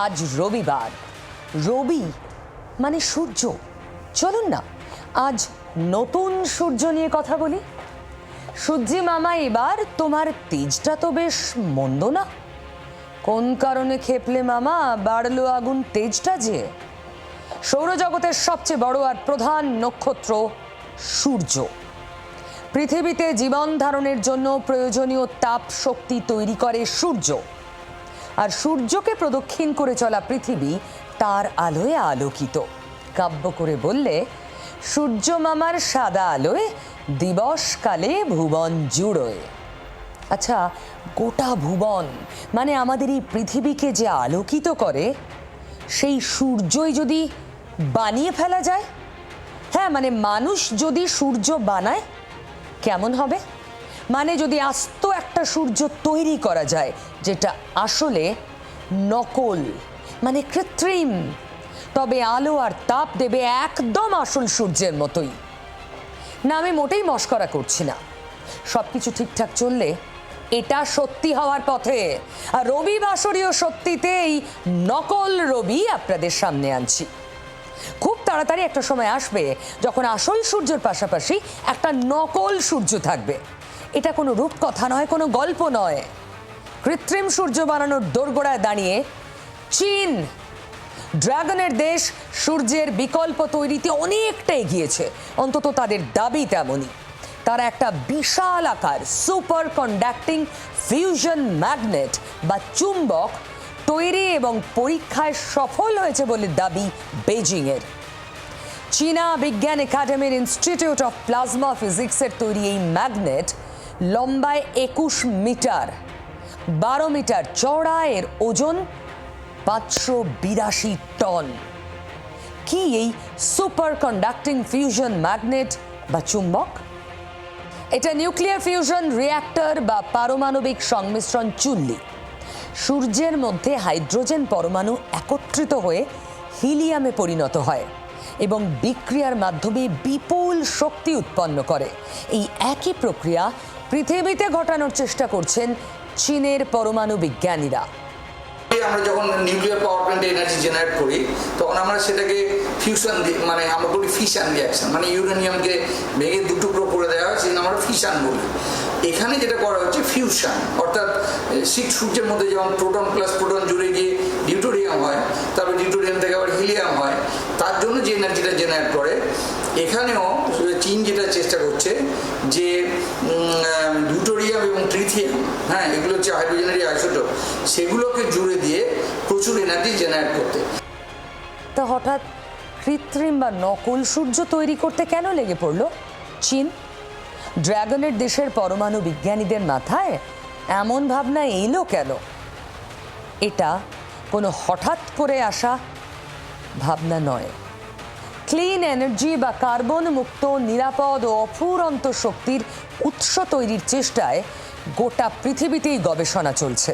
আজ রবিবার। রবি মানে সূর্য। চলুন না আজ নতুন সূর্য নিয়ে কথা বলি। সূর্যি মামা, এবার তোমার তেজটা তো বেশ মন্দ না। কোন কারণে খেপলে মামা, বাড়লো আগুন তেজটা যে? সৌরজগতের সবচেয়ে বড় আর প্রধান নক্ষত্র সূর্য। পৃথিবীতে জীবন ধারণের জন্য প্রয়োজনীয় তাপ শক্তি তৈরি করে সূর্য। আর সূর্যকে প্রদক্ষিণ করে চলা পৃথিবী তার আলোয় আলোকিত। কাব্য করে বললে, সূর্য মামার সাদা আলোয় দিবসকালে ভুবন জুড়োয়। আচ্ছা, গোটা ভুবন মানে আমাদের এই পৃথিবীকে যে আলোকিত করে, সেই সূর্যই যদি বানিয়ে ফেলা যায়, হ্যাঁ মানে মানুষ যদি সূর্য বানায় কেমন হবে? মানে যদি আস্ত একটা সূর্য তৈরি করা যায়, যেটা আসলে নকল মানে কৃত্রিম, তবে আলো আর তাপ দেবে একদম আসল সূর্যের মতোই। না, আমি মোটেই মস্করা করছি না। সবকিছু ঠিকঠাক চললে এটা সত্যি হওয়ার পথে। আর রবিবাসরীয় সত্যিতেই নকল রবি আপনাদের সামনে আনছি। খুব তাড়াতাড়ি একটা সময় আসবে যখন আসল সূর্যের পাশাপাশি একটা নকল সূর্য থাকবে। এটা কোনো রূপকথা নয়, কোনো গল্প নয়। কৃত্রিম সূর্য বানানোর দোরগোড়ায় দাঁড়িয়ে চীন, ড্রাগনের দেশ, সূর্যের বিকল্প তৈরিতে অনেকটা এগিয়েছে। অন্তত তাদের দাবি তেমনই। তারা একটা বিশাল আকার সুপার কন্ডাক্টিং ফিউশন ম্যাগনেট বা চুম্বক তৈরি এবং পরীক্ষায় সফল হয়েছে বলে দাবি বেজিংয়ের। চীনা বিজ্ঞান একাডেমির ইনস্টিটিউট অফ প্লাজমা ফিজিক্সের তৈরি এই ম্যাগনেট লম্বায় 21 মিটার, 12 মিটার চওড়া, এর ওজন 582 টন। কি এই সুপার কন্ডাক্টিং ফিউশন ম্যাগনেট বা চুম্বক? এটা নিউক্লিয়ার ফিউশন রিঅ্যাক্টর বা পারমাণবিক সংমিশ্রণ চুল্লি। সূর্যের মধ্যে হাইড্রোজেন পরমাণু একত্রিত হয়ে হিলিয়ামে পরিণত হয় এবং বিক্রিয়ার মাধ্যমে বিপুল শক্তি উৎপন্ন করে। এই একই প্রক্রিয়া পৃথিবীতে ঘটানোর চেষ্টা করছেন চীনের পরমাণু বিজ্ঞানীরা। আমরা যখন নিউক্লিয়ার পাওয়ার প্ল্যান্টে এনার্জি জেনারেট করি, তখন আমরা সেটাকে ফিউশন মানে আমরা বলি ফিশন রিয়াকশন, মানে ইউরেনিয়ামকে ভেঙে দুটুকরো করে দেওয়া হয়, সেটা আমরা ফিশন বলি। এখানে যেটা করা হচ্ছে ফিউশন, অর্থাৎ সূর্যের মধ্যে যেমন প্রোটন প্লাস প্রোটন জুড়ে গিয়ে ডিউটোরিয়াম হয়, তারপর ডিউটোরিয়াম থেকে আবার হিলিয়াম হয়, তার জন্য যে এনার্জিটা জেনারেট করে, এখানেও চীন যেটা চেষ্টা করছে যে ডিউটোরিয়াম এবং ট্রিথিয়াম, হ্যাঁ এগুলো হচ্ছে হাইড্রোজেনের আইসোটোপ, সেগুলোকে জুড়ে দিয়ে প্রচুর এনার্জি জেনারেট করতে। তা হঠাৎ কৃত্রিম বা নকল সূর্য তৈরি করতে কেন লেগে পড়ল চীন? ড্রাগনের দেশের পরমাণু বিজ্ঞানীদের মাথায় এমন ভাবনা এলো কেন? এটা কোনো হঠাৎ করে আসা ভাবনা নয়। ক্লিন এনার্জি বা কার্বন মুক্ত, নিরাপদ ও অফুরন্ত শক্তির উৎস তৈরির চেষ্টায় গোটা পৃথিবীতেই গবেষণা চলছে।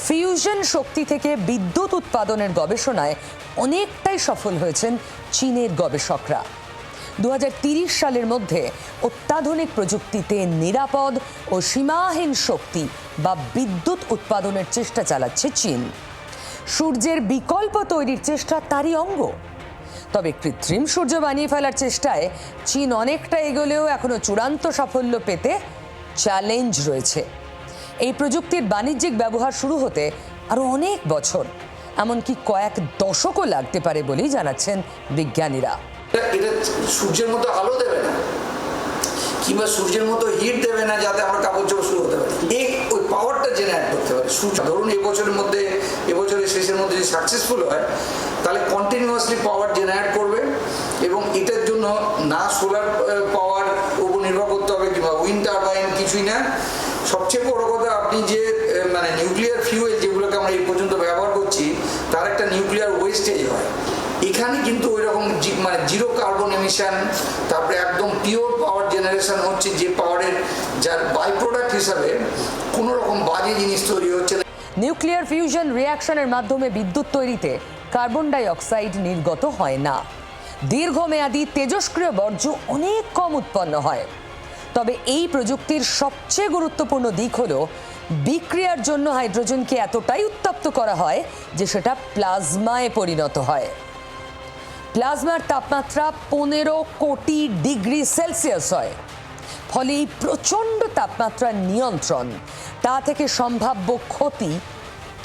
ফিউশন শক্তি থেকে বিদ্যুৎ উৎপাদনের গবেষণায় অনেকটাই সফল হয়েছেন চীনের গবেষকরা। 2030 সালের মধ্যে অত্যাধুনিক প্রযুক্তিতে নিরাপদ ও সীমাহীন শক্তি বা বিদ্যুৎ উৎপাদনের চেষ্টা চালাচ্ছে চীন। সূর্যের বিকল্প তৈরির চেষ্টা তারই অঙ্গ। তবে কৃত্রিম সূর্য বানিয়ে ফেলার চেষ্টায় চীন অনেকটা এগোলেও এখনো চূড়ান্ত সাফল্য পেতে চ্যালেঞ্জ রয়েছে। এই প্রযুক্তির বাণিজ্যিক ব্যবহার শুরু হতে আরো অনেক বছর, এমনকি কয়েক দশকও লাগতে পারে বলেই জানাচ্ছেন বিজ্ঞানীরা। এটা সূর্যের মতো আলো দেবে না, কিংবা সূর্যের মতো হিট দেবে না যাতে আমরা কাপড় চোপড় শুরু হতে পারি। ওই পাওয়ারটা জেনারেট করতে পারে সূর্য। ধরুন এবছরের শেষের মধ্যে যদি সাকসেসফুল হয়, তাহলে কন্টিনিউয়াসলি পাওয়ার জেনারেট করবে এবং এটার জন্য না সোলার পাওয়ার উপর নির্ভর করতে হবে কিংবা উইন্ড টারবাইন, কিছুই না। সবচেয়ে বড় কথা, আপনি যে মানে নিউক্লিয়ার ফিউয়েল যেগুলোকে আমরা এই পর্যন্ত ব্যবহার করছি, তার একটা নিউক্লিয়ার ওয়েস্টেজ হয়। এখানে কিন্তু ওই রকম মানে জিরো কার্বন এমিশন, তারপরে একদম পিওর পাওয়ার জেনারেশন হচ্ছে, যে পাওয়ারের যার বাই প্রোডাক্ট হিসাবে কোনো রকম বাজে জিনিস তৈরি হচ্ছে না। নিউক্লিয়ার ফিউশন রিঅ্যাকশনের মাধ্যমে বিদ্যুৎ তৈরিতে কার্বন ডাই অক্সাইড নির্গত হয় না। দীর্ঘমেয়াদী তেজস্ক্রিয় বর্জ্য অনেক কম উৎপন্ন হয়। তবে এই প্রযুক্তির সবচেয়ে গুরুত্বপূর্ণ দিক হলো বিক্রিয়ার জন্য হাইড্রোজেনকে এতটাই উত্তপ্ত করা হয় যে সেটা প্লাজমায় পরিণত হয়। প্লাজমার তাপমাত্রা 15 কোটি ডিগ্রি সেলসিয়াস হয়। ফলে এই প্রচণ্ড তাপমাত্রার নিয়ন্ত্রণ, তা থেকে সম্ভাব্য ক্ষতি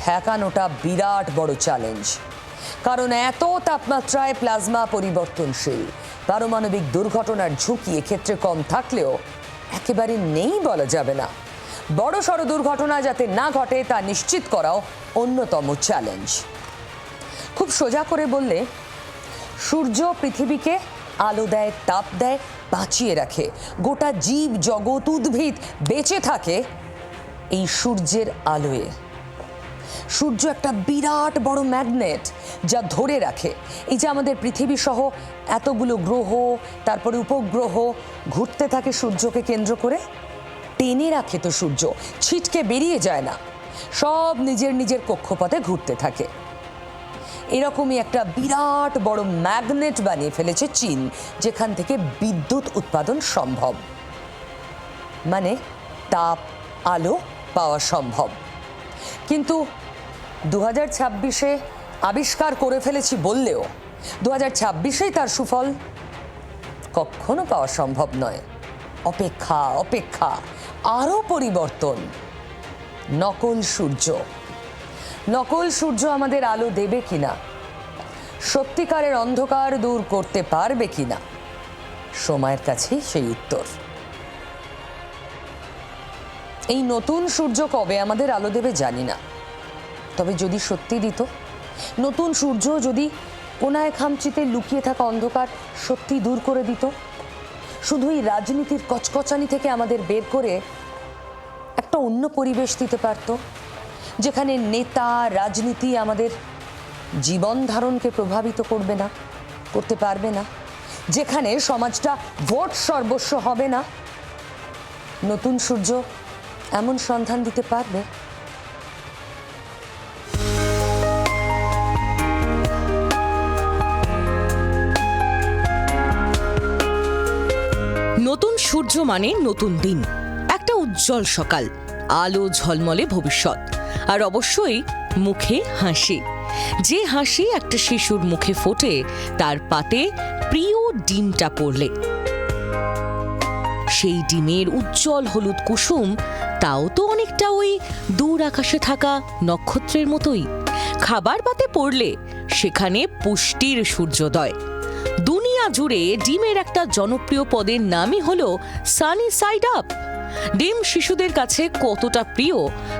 ঠেকানোটা বিরাট বড় চ্যালেঞ্জ। কারণ এত তাপমাত্রায় প্লাজমা পরিবর্তনশীল, পারমাণবিক দুর্ঘটনার ঝুঁকি এক্ষেত্রে কম থাকলেও একেবারে নেই বলা যাবে না। বড় সড় দুর্ঘটনা যাতে না ঘটে তা নিশ্চিত করাও অন্যতম চ্যালেঞ্জ। খুব সোজা করে বললে, সূর্য পৃথিবীকে আলো দেয়, তাপ দেয়, বাঁচিয়ে রাখে। গোটা জীব জগৎ, উদ্ভিদ বেঁচে থাকে এই সূর্যের আলোয়। সূর্য একটা বিরাট বড় ম্যাগনেট যা ধরে রাখে। এই যে আমাদের পৃথিবী সহ এতগুলো গ্রহ, তারপরে উপগ্রহ ঘুরতে থাকে সূর্যকে কেন্দ্র করে, টেনে রাখে তো সূর্য, ছিটকে বেরিয়ে যায় না, সব নিজের নিজের কক্ষপথে ঘুরতে থাকে। এরকমই একটা বিরাট বড় ম্যাগনেট বানিয়ে ফেলেছে চীন, যেখান থেকে বিদ্যুৎ উৎপাদন সম্ভব, মানে তাপ, আলো পাওয়া সম্ভব। কিন্তু 2026-এ আবিষ্কার করে ফেলেছি বললেও 2026-এই তার সুফল কখনো পাওয়া সম্ভব নয়। অপেক্ষা অপেক্ষা, আরও পরিবর্তন। নকল সূর্য। নকল সূর্য আমাদের আলো দেবে কিনা, সত্যিকারের অন্ধকার দূর করতে পারবে কিনা, সময়ের কাছেই সেই উত্তর। এই নতুন সূর্য কবে আমাদের আলো দেবে জানি না, তবে যদি সত্যি দিত, নতুন সূর্য যদি কোনায় খামচিতে লুকিয়ে থাকা অন্ধকার সত্যি দূর করে দিত, শুধুই রাজনীতির কচকচানি থেকে আমাদের বের করে একটা অন্য পরিবেশ দিতে পারত, যেখানে নেতা, রাজনীতি আমাদের জীবন ধারণকে প্রভাবিত করতে পারবে না, যেখানে সমাজটা ভোট সর্বস্ব হবে না, নতুন সূর্য এমন সন্ধান দিতে পারবে। নতুন সূর্য মানে নতুন দিন, একটা উজ্জ্বল সকাল, আলো ঝলমলে ভবিষ্যৎ, আর অবশ্যই মুখে হাসি। যে হাসি একটা শিশুর মুখে ফোটে তার পাতে প্রিয় ডিমটা পড়লে। সেই ডিমের উজ্জ্বল হলুদ কুসুম, তাও তো অনেকটা ওই দূর আকাশে থাকা নক্ষত্রের মতোই। খাবার পাতে পড়লে সেখানে পুষ্টির সূর্যোদয়। দুনিয়া জুড়ে ডিমের একটা জনপ্রিয় পদের নামই হলো সানি সাইড আপ। ডিম শিশুদের কাছে কতটা প্রিয়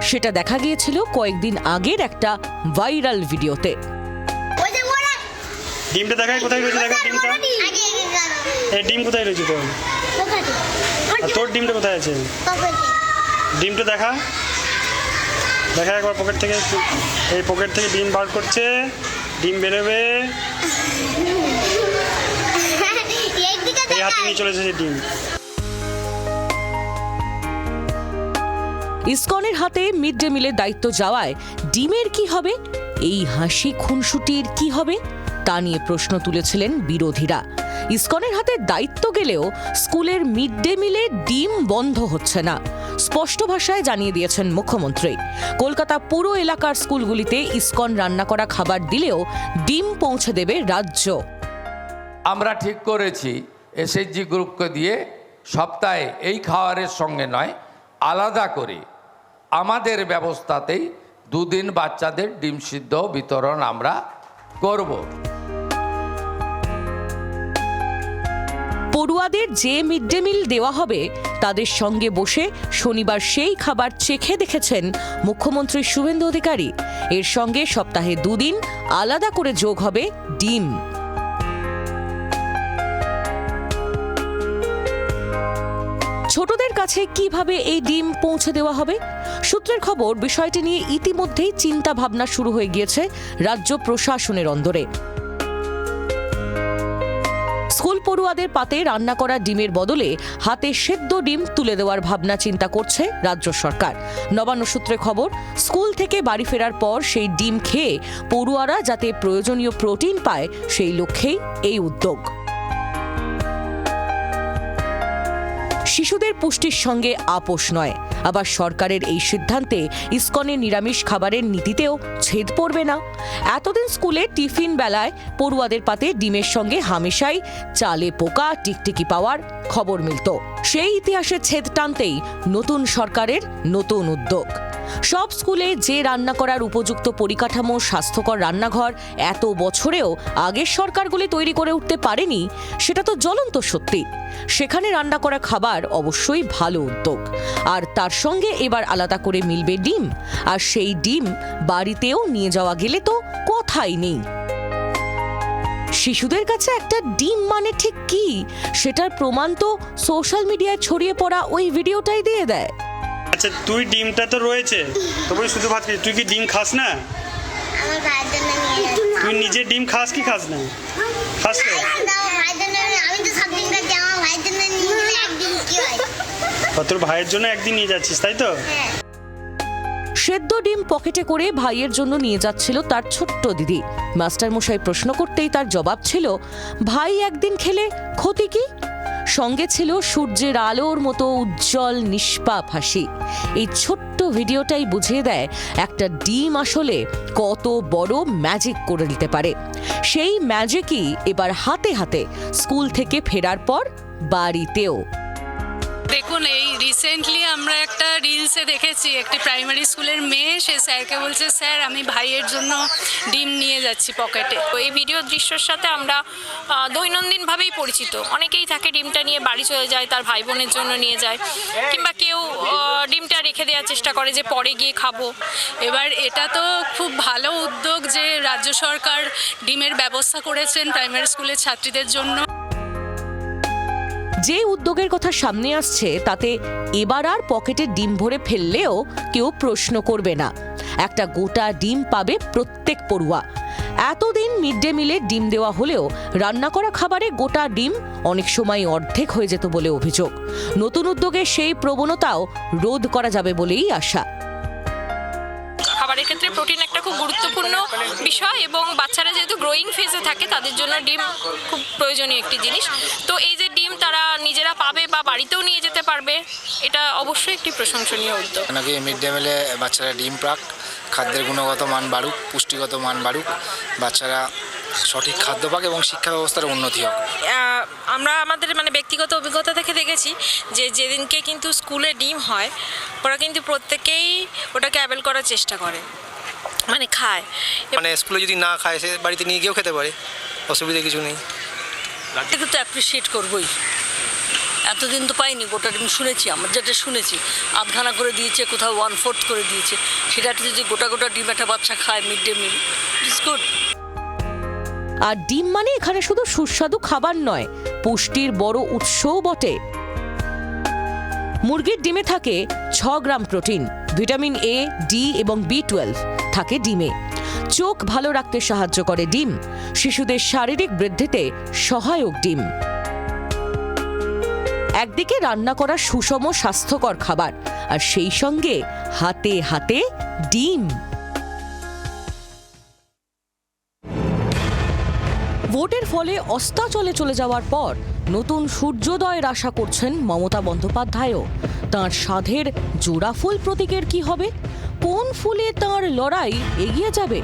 সেটা দেখা গিয়েছিল কয়েকদিন আগের একটা ভাইরাল ভিডিওতে। ডিমটা দেখাই, কোথায় রয়েছে দেখা ডিমটা। এই ডিম কোথায় রয়েছে তোর? আর তোর ডিমটা কোথায় আছে? ডিমটা দেখা, দেখা একবার পকেট থেকে। এই পকেট থেকে ডিম বার করছে, ডিম বেরোবে। এই হাতে নিয়ে চলে এসেছে ডিম। ইসকনের হাতে মিড ডে মিলের দায়িত্ব যাওয়ায় ডিমের কি হবে, এই হাসি খুনসুটির কি হবে, তা নিয়ে প্রশ্ন তুলেছিলেন বিরোধীরা। ইসকনের হাতে দায়িত্ব গেলেও স্কুলের মিড ডে মিলে ডিম বন্ধ হচ্ছে না, স্পষ্ট ভাষায় জানিয়ে দিয়েছেন মুখ্যমন্ত্রী। কলকাতা পুরো এলাকার স্কুলগুলিতে ইসকন রান্না করা খাবার দিলেও ডিম পৌঁছে দেবে রাজ্য। আমরা ঠিক করেছি এসএইচজি গ্রুপকে দিয়ে সপ্তাহে এই খাবারের সঙ্গে নয়, আলাদা করে আমাদের ব্যবস্থাতেই 2 দিন বাচ্চাদের ডিম সিদ্ধ বিতরণ আমরা করব। পড়ুয়াদের যে মিড ডে মিল দেওয়া হবে তাদের সঙ্গে বসে শনিবার সেই খাবার চেখে দেখেছেন মুখ্যমন্ত্রী শুভেন্দু অধিকারী। এর সঙ্গে সপ্তাহে 2 দিন আলাদা করে যোগ হবে ডিম। ছোটদের কাছে কিভাবে এই ডিম পৌঁছে দেওয়া হবে? সূত্রের খবর, বিষয়টি নিয়ে ইতিমধ্যেই চিন্তা ভাবনা শুরু হয়ে গিয়েছে রাজ্য প্রশাসনের অন্দরে। স্কুল পড়ুয়াদের পাতে রান্না করা ডিমের বদলে হাতে সেদ্ধ ডিম তুলে দেওয়ার ভাবনা চিন্তা করছে রাজ্য সরকার। নবান্ন সূত্রে খবর, স্কুল থেকে বাড়ি ফেরার পর সেই ডিম খেয়ে পড়ুয়ারা যাতে প্রয়োজনীয় প্রোটিন পায়, সেই লক্ষ্যেই এই উদ্যোগ। শিশুদের পুষ্টির সঙ্গে আপোষ নয়, আবার সরকারের এই সিদ্ধান্তে ইসকনের নিরামিষ খাবারের নীতিতেও ছেদ পড়বে না। এতদিন স্কুলে টিফিন বেলায় পড়ুয়াদের পাতে ডিমের সঙ্গে হামেশাই চালে পোকা টিকটিকি পাওয়ার খবর মিলত। সেই ইতিহাসে ছেদ টানতেই নতুন সরকারের নতুন উদ্যোগ। সব স্কুলে যে রান্না করার উপযুক্ত পরিকাঠামো, স্বাস্থ্যকর রান্নাঘর এত বছরেও আগের সরকারগুলি তৈরি করে উঠতে পারেনি, সেটা তো জ্বলন্ত সত্যি। সেখানে রান্না করা খাবার অবশ্যই ভালো উদ্যোগ, আর তার সঙ্গে এবার আলাদা করে মিলবে ডিম, আর সেই ডিম বাড়িতেও নিয়ে যাওয়া গেলে তো কথাই নেই। শিশুদের কাছে একটা ডিম মানে ঠিক কি, সেটার প্রমাণ তো সোশ্যাল মিডিয়ায় ছড়িয়ে পড়া ওই ভিডিওটাই দিয়ে দেয়। আচ্ছা, তুই ডিমটা তো রয়েছে, তবে শুধু ভাত খাই, তুই কি ডিম খাস না? আমার ভাইয়ের জন্য নিয়ে যাচ্ছি। তুই নিজে ডিম খাস কি খাস না? খাস তো? আমি তো সব দিন খাচ্ছি, আমার ভাইয়ের জন্য নিয়ে গেলে একদিন কি হয়? তোর ভাইয়ের জন্য একদিন নিয়ে যাচ্ছিস, তাই তো? হ্যাঁ। সেদ্ধ ডিম পকেটে করে ভাইয়ের জন্য নিয়ে যাচ্ছিল তার ছোট্ট দিদি। মাস্টারমশাই প্রশ্ন করতেই তার জবাব ছিল, ভাই একদিন খেলে ক্ষতি কি? সঙ্গে ছিল সূর্যের আলোর মতো উজ্জ্বল নিষ্পাপ হাসি। এই ছোট্ট ভিডিওটাই বুঝিয়ে দেয় একটা ডিম আসলে কত বড় ম্যাজিক করে দিতে পারে। সেই ম্যাজিকই এবার হাতে হাতে স্কুল থেকে ফেরার পর বাড়িতেও। দেখুন, এই রিসেন্টলি আমরা একটা রিলসে দেখেছি, একটি প্রাইমারি স্কুলের মেয়ে সে স্যারকে বলছে, স্যার আমি ভাইয়ের জন্য ডিম নিয়ে যাচ্ছি পকেটে। তো এই ভিডিও দৃশ্যের সাথে আমরা দৈনন্দিনভাবেই পরিচিত। অনেকেই থাকে ডিমটা নিয়ে বাড়ি চলে যায়, তার ভাই বোনের জন্য নিয়ে যায়, কিংবা কেউ ডিমটা রেখে দেওয়ার চেষ্টা করে যে পরে গিয়ে খাবো। এবার এটা তো খুব ভালো উদ্যোগ যে রাজ্য সরকার ডিমের ব্যবস্থা করেছেন প্রাইমারি স্কুলের ছাত্রীদের জন্য। যে উদ্যোগের কথা সামনে আসছে তাতে এবার আর পকেটে ডিম ভরে ফেললেও কেউ প্রশ্ন করবে না। একটা গোটা ডিম পাবে প্রত্যেক পড়ুয়া। এতদিন মিড ডে মিলে ডিম দেওয়া হলেও রান্না করা খাবারে গোটা ডিম অনেক সময় অর্ধেক হয়ে যেত বলে অভিযোগ। নতুন উদ্যোগে সেই প্রবণতাও রোধ করা যাবে বলেই আশা। খাবারের ক্ষেত্রে প্রোটিন একটা খুব গুরুত্বপূর্ণ বিষয়, এবং বাচ্চারা যেহেতু গ্রোয়িং ফেজে থাকে তাদের জন্য ডিম খুব প্রয়োজনীয় একটি জিনিস। তো এই যে ডিম তারা নিজেরা পাবে বা বাড়িতেও নিয়ে যেতে পারবে, এটা অবশ্যই একটি প্রশংসনীয় উদ্যোগ। নাকি মিড ডে মিলে বাচ্চারা ডিম পাক, খাদ্যের গুণগত মান বাড়ুক, পুষ্টিগত মান বাড়ুক, বাচ্চারা সঠিক খাদ্য পাক এবং শিক্ষা ব্যবস্থার উন্নতি হোক। আমরা আমাদের ব্যক্তিগত অভিজ্ঞতা থেকে দেখেছি যে যেদিনকে কিন্তু স্কুলে ডিম হয়, ওরা কিন্তু প্রত্যেকেই ওটাকে অ্যাভেল করার চেষ্টা করে, খায়। স্কুলে যদি না খায় সে বাড়িতে নিয়ে গিয়েও খেতে পারে, অসুবিধা কিছু নেই। কিন্তু অ্যাপ্রিসিয়েট করবোই, এতদিন তো পাইনি গোটা ডিম। শুনেছি, আমার যেটা শুনেছি আধখানা করে দিয়েছে, কোথাও 1/4 করে দিয়েছে, সেটা যদি গোটা গোটা ডিম একটা বাচ্চা খায় mid day meal, it's good. আর ডিম মানে এখানে শুধু সুস্বাদু খাবার নয়, পুষ্টির বড় উৎসও বটে। মুরগির ডিমে থাকে 6 gram protein, vitamin A, D এবং B12 থাকে ডিমে। চোখ ভালো রাখতে সাহায্য করে ডিম, শিশুদের শারীরিক বৃদ্ধিতে সহায়ক ডিম। একদিকে রান্না করা সুষম স্বাস্থ্যকর খাবার, আর সেই সঙ্গে হাতে হাতে ডিম। ভোটের ফলে অস্তাচলে চলে যাওয়ার পর নতুন সূর্যোদয়ের আশা করছেন মমতা বন্দ্যোপাধ্যায়ও। তাঁর সাধের জোড়া ফুল প্রতীকের কি হবে? কোন ফুলে তাঁর লড়াই এগিয়ে যাবে?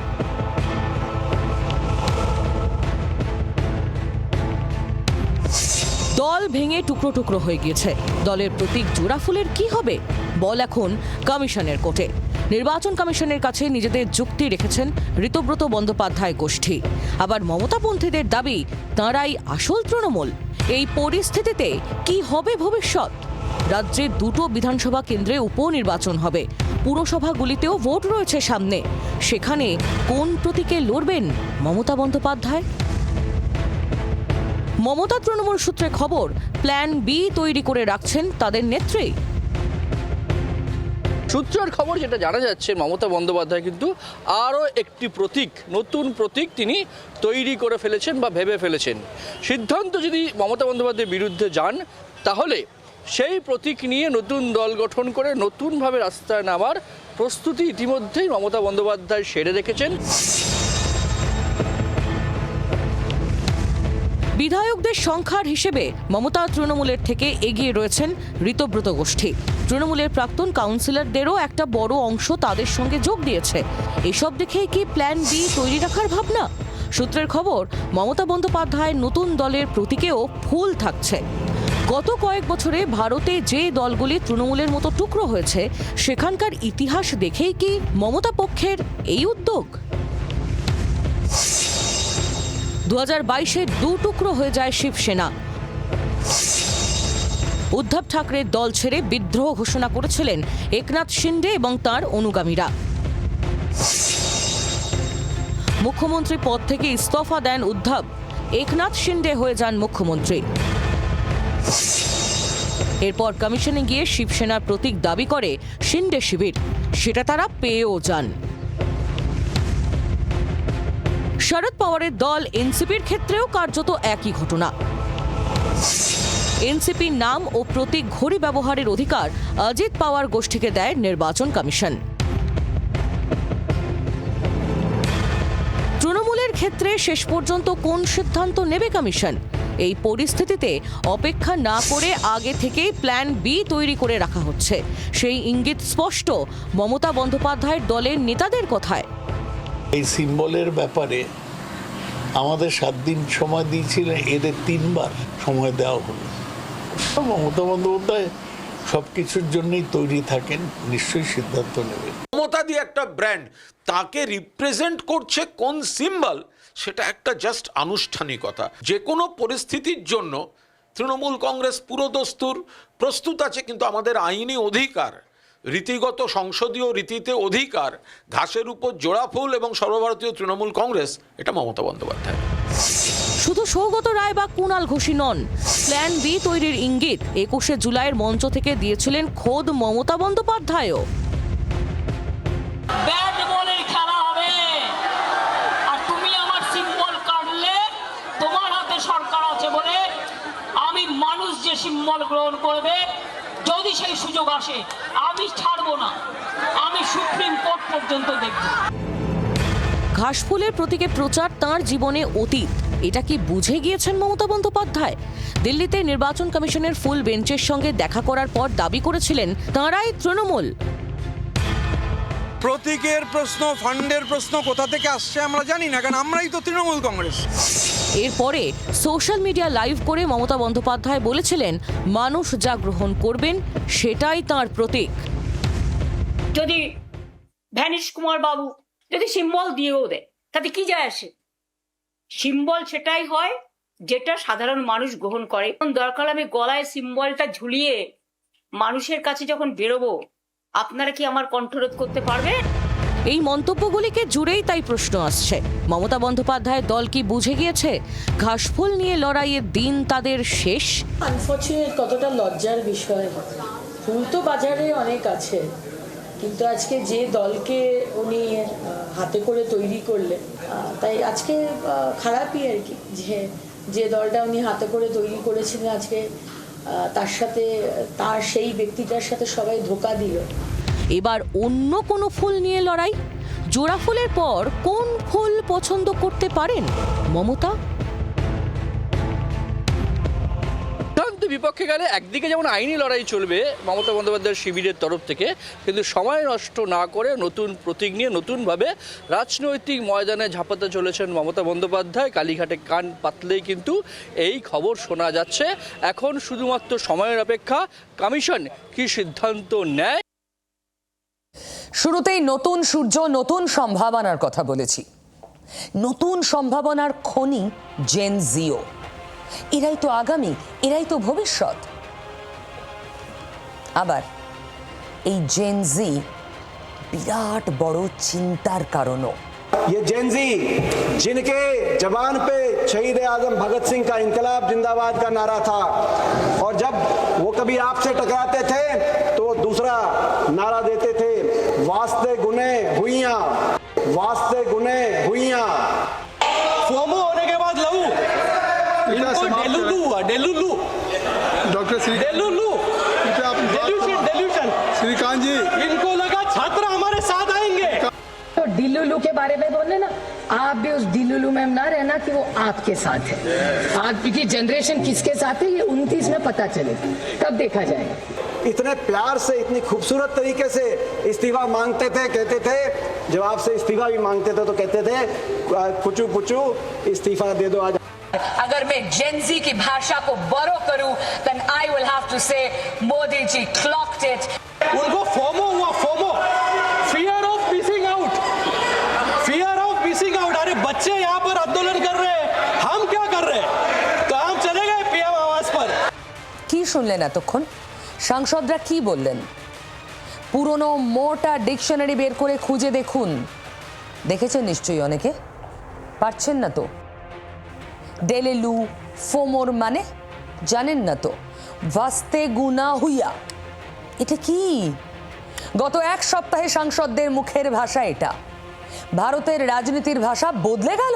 দল ভেঙে টুকরো টুকরো হয়ে গিয়েছে। দলের প্রতীক জোড়া ফুলের কি হবে? বল এখন কমিশনের কোর্টে। নির্বাচন কমিশনের কাছে নিজেদের যুক্তি রেখেছেন ঋতব্রত বন্দ্যোপাধ্যায় গোষ্ঠী। আবার মমতাপন্থীদের দাবি তাঁরাই আসল তৃণমূল। এই পরিস্থিতিতে কি হবে ভবিষ্যৎ? রাজ্যে 2টো বিধানসভা কেন্দ্রে উপনির্বাচন হবে, পুরসভাগুলিতেও ভোট রয়েছে সামনে। সেখানে কোন প্রতীকে লড়বেন মমতা বন্দ্যোপাধ্যায়? মমতা তৃণমূল সূত্রে খবর, প্ল্যান বি তৈরি করে রাখছেন তাদের নেত্রী। সূত্রের খবর যেটা জানা যাচ্ছে, মমতা বন্দ্যোপাধ্যায় কিন্তু আরও একটি প্রতীক, নতুন প্রতীক তিনি তৈরি করে ফেলেছেন বা ভেবে ফেলেছেন। সিদ্ধান্ত যদি মমতা বন্দ্যোপাধ্যায়ের বিরুদ্ধে যান, তাহলে সেই প্রতীক নিয়ে নতুন দল গঠন করে নতুনভাবে রাস্তায় নামার প্রস্তুতি ইতিমধ্যেই মমতা বন্দ্যোপাধ্যায় সেরে রেখেছেন। বিধায়কদের সংখ্যার হিসেবে মমতা তৃণমূলের থেকে এগিয়ে রয়েছেন ঋতব্রত গোষ্ঠী। তৃণমূলের প্রাক্তন কাউন্সিলরদেরও একটা বড় অংশ তাদের সঙ্গে যোগ দিয়েছে। এসব দেখেই কি প্ল্যান বি তৈরি রাখার ভাবনা? সূত্রের খবর, মমতা বন্দ্যোপাধ্যায়ের নতুন দলের প্রতীকেও ফুল থাকছে। গত কয়েক বছরে ভারতে যে দলগুলি তৃণমূলের মতো টুকরো হয়েছে, সেখানকার ইতিহাস দেখেই কি মমতা পক্ষের এই উদ্যোগ? 2022-এ দু টুকরো হয়ে যায় শিবসেনা। উদ্ধব ঠাকরের দল ছেড়ে বিদ্রোহ ঘোষণা করেছিলেন একনাথ শিন্ডে এবং তাঁর অনুগামীরা। মুখ্যমন্ত্রী পদ থেকে ইস্তফা দেন উদ্ধব, একনাথ শিন্ডে হয়ে যান মুখ্যমন্ত্রী। এরপর কমিশনে গিয়ে শিবসেনার প্রতীক দাবি করে শিন্ডে শিবির, সেটা তারা পেয়েও যান। শরদ পাওয়ারের দল এনসিপির ক্ষেত্রেও কার্যত একই ঘটনা। এনসিপির নাম ও প্রতীক ঘড়ি ব্যবহারের অধিকার অজিত পাওয়ার গোষ্ঠীকে দেয় নির্বাচন কমিশন। তৃণমূলের ক্ষেত্রে শেষ পর্যন্ত কোন সিদ্ধান্ত নেবে কমিশন? এই পরিস্থিতিতে অপেক্ষা না করে আগে থেকেই প্ল্যান বি তৈরি করে রাখা হচ্ছে। সেই ইঙ্গিত স্পষ্ট মমতা বন্দ্যোপাধ্যায়ের দলের নেতাদের কথায়। এই সিম্বলের ব্যাপারে আমাদের 7 দিন সময় দিয়েছিলেন, এদের 3 বার সময় দেওয়া হলো। মমতা বন্দ্যোপাধ্যায় সব কিছুর জন্যই তৈরি থাকেন, নিশ্চয়ই সিদ্ধান্ত নেবেন। মমতা দিয়ে একটা ব্র্যান্ড, তাকে রিপ্রেজেন্ট করছে কোন সিম্বল, সেটা একটা জাস্ট আনুষ্ঠানিকতা। যে কোনো পরিস্থিতির জন্য তৃণমূল কংগ্রেস পুরোদস্তুর প্রস্তুত আছে, কিন্তু আমাদের আইনি অধিকার, রীতিগত সংসদীয় রীতিতে অধিকার, ঘাসের উপর জোড়া ফুল এবং সর্বভারতীয় তৃণমূল কংগ্রেস, এটা মমতা বন্দ্যোপাধ্যায়। শুধু সৌগত রায় বা কুণাল ঘোষী নন, প্ল্যান বি তৈরির ইঙ্গিত 21শে জুলাইয়ের মঞ্চ থেকে দিয়েছিলেন খোদ মমতা বন্দ্যোপাধ্যায়ও। ব্যাট বলের খেলা হবে, আর তুমি আমার সিম্বল কাটলে তোমার হাতে সরকার আছে বলে আমি মানুষ যে সিম্বল গ্রহণ করবে, যদি সেই সুযোগ আসে আমি ছাড়বো না, আমি সুপ্রিম কোর্ট পর্যন্ত দেখব। ঘাসফুলের প্রতীকে প্রচার তাঁর জীবনে অতীত, এটা কি বুঝে গিয়েছেন মমতা বন্দ্যোপাধ্যায়? দিল্লিতে নির্বাচন কমিশনের ফুল বেঞ্চের সঙ্গে দেখা করার পর দাবি করেছিলেন তাঁরাই তৃণমূল। প্রতীকের প্রশ্ন, ফান্ডের প্রশ্ন কোথা থেকে আসছে আমরা জানি না, কারণ আমরাই তো তৃণমূল কংগ্রেস। এরপরে সোশ্যাল মিডিয়া লাইভ করে মমতা বন্দ্যোপাধ্যায় বলেছিলেন, মানুষ যা গ্রহণ করবেন সেটাই তাঁর প্রতীক। যদি ভ্যানিশ কুমার বাবু যদি সিম্বল দিয়েও দেয় তাতে কি যায় আসে? সিম্বল সেটাই হয় যেটা সাধারণ মানুষ গ্রহণ করে। দরকার আমি গলায় সিম্বলটা ঝুলিয়ে মানুষের কাছে যখন বেরোবো, আপনারা কি আমার কণ্ঠরোধ করতে পারবে? এই মন্তব্যগুলিকে জুড়েই তাই প্রশ্ন আসছে, মমতা বন্দ্যোপাধ্যায়ের দল কি বুঝে গিয়েছে ঘাসফুল নিয়ে লড়াইয়ের দিন তাদের শেষ? আনফর্চুনেট, কতটা লজ্জার বিষয়। ফুল তো বাজারে অনেক আছে, কিন্তু আজকে যে দলকে উনি হাতে করে তৈরি করলেন, তাই আজকে খারাপই আর কি, যে দলটা উনি হাতে করে তৈরি করেছিলেন আজকে তার সাথে, তার সেই ব্যক্তিটার সাথে সবাই ধোঁকা দিল। এবার অন্য কোনো ফুল নিয়ে লড়াই। জোড়া ফুলের পর কোন ফুল পছন্দ করতে পারেন মমতা? বিপক্ষে গেলে একদিকে যেমন আইনি লড়াই চলবে মমতা বন্দ্যোপাধ্যায়ের শিবিরের তরফ থেকে, কিন্তু সময় নষ্ট না করে নতুন প্রতীক নিয়ে নতুনভাবে রাজনৈতিক ময়দানে ঝাঁপাতে চলেছেন মমতা বন্দ্যোপাধ্যায়। কালীঘাটে কান পাতলেই কিন্তু এই খবর শোনা যাচ্ছে। এখন শুধুমাত্র সময়ের অপেক্ষা, কমিশন কি সিদ্ধান্ত নেয়। শুরুতেই নতুন সূর্য, নতুন সম্ভাবনার কথা বলেছি। নতুন সম্ভাবনার খনি জেন জিও। এরাই তো আগামী, এরাই তো ভবিষ্যৎ। আবার এই জেন জি বিরাট বড় চিন্তার কারণও। ये जेन जी जिनके जबान पे शहीद आजम भगत सिंह का इनकलाब जिंदाबाद का नारा था, और जब वो कभी आपसे टकराते थे तो दूसरा नारा देते थे, वास्ते गुने हुइयां, वास्ते गुने हुइयां। फोमो होने के बाद लहू इनको डेलुलू हुआ, डेलुलू डॉक्टर डेलुलू डेल्यूशन श्रीकांत जी, इनको लगा छात्र हमारे साथ आएंगे, तो डिल्लू के बारे में बोले ना, आप भी उस दिलुलू में ना रहना कि वो आपके साथ है। आज की जनरेशन किसके साथ है ये 29 में पता चलेगा, तब देखा जाएगा। इतने प्यार से, इतनी खूबसूरत तरीके से इस्तीफा मांगते थे, कहते थे जब आपसे इस्तीफा भी मांगते थे तो कहते थे पुचू पुचू इस्तीफा दे दो आज। अगर मैं जेनजी की भाषा को बोरो करूं, then I will have to say Modi ji clocked it। उनको फोमो हुआ, FOMO, fear of missing out, fear of missing out. अरे बच्चे यहाँ पर आंदोलन कर रहे हैं, हम क्या कर रहे हैं? तो हम चले गए पीएम आवास पर। কি শুনলেন এতক্ষণ? সাংসদরা কি বললেন? পুরনো মোটা ডিকশনারি বের করে খুঁজে দেখুন। দেখেছেন নিশ্চয়ই অনেকে, পারছেন না তো। ডেলেলু ফোমোর মানে জানেন না তো? ভাস্তে গুনা হুইয়া, এটা কি? গত এক সপ্তাহে সাংসদদের মুখের ভাষা এটা। ভারতের রাজনীতির ভাষা বদলে গেল?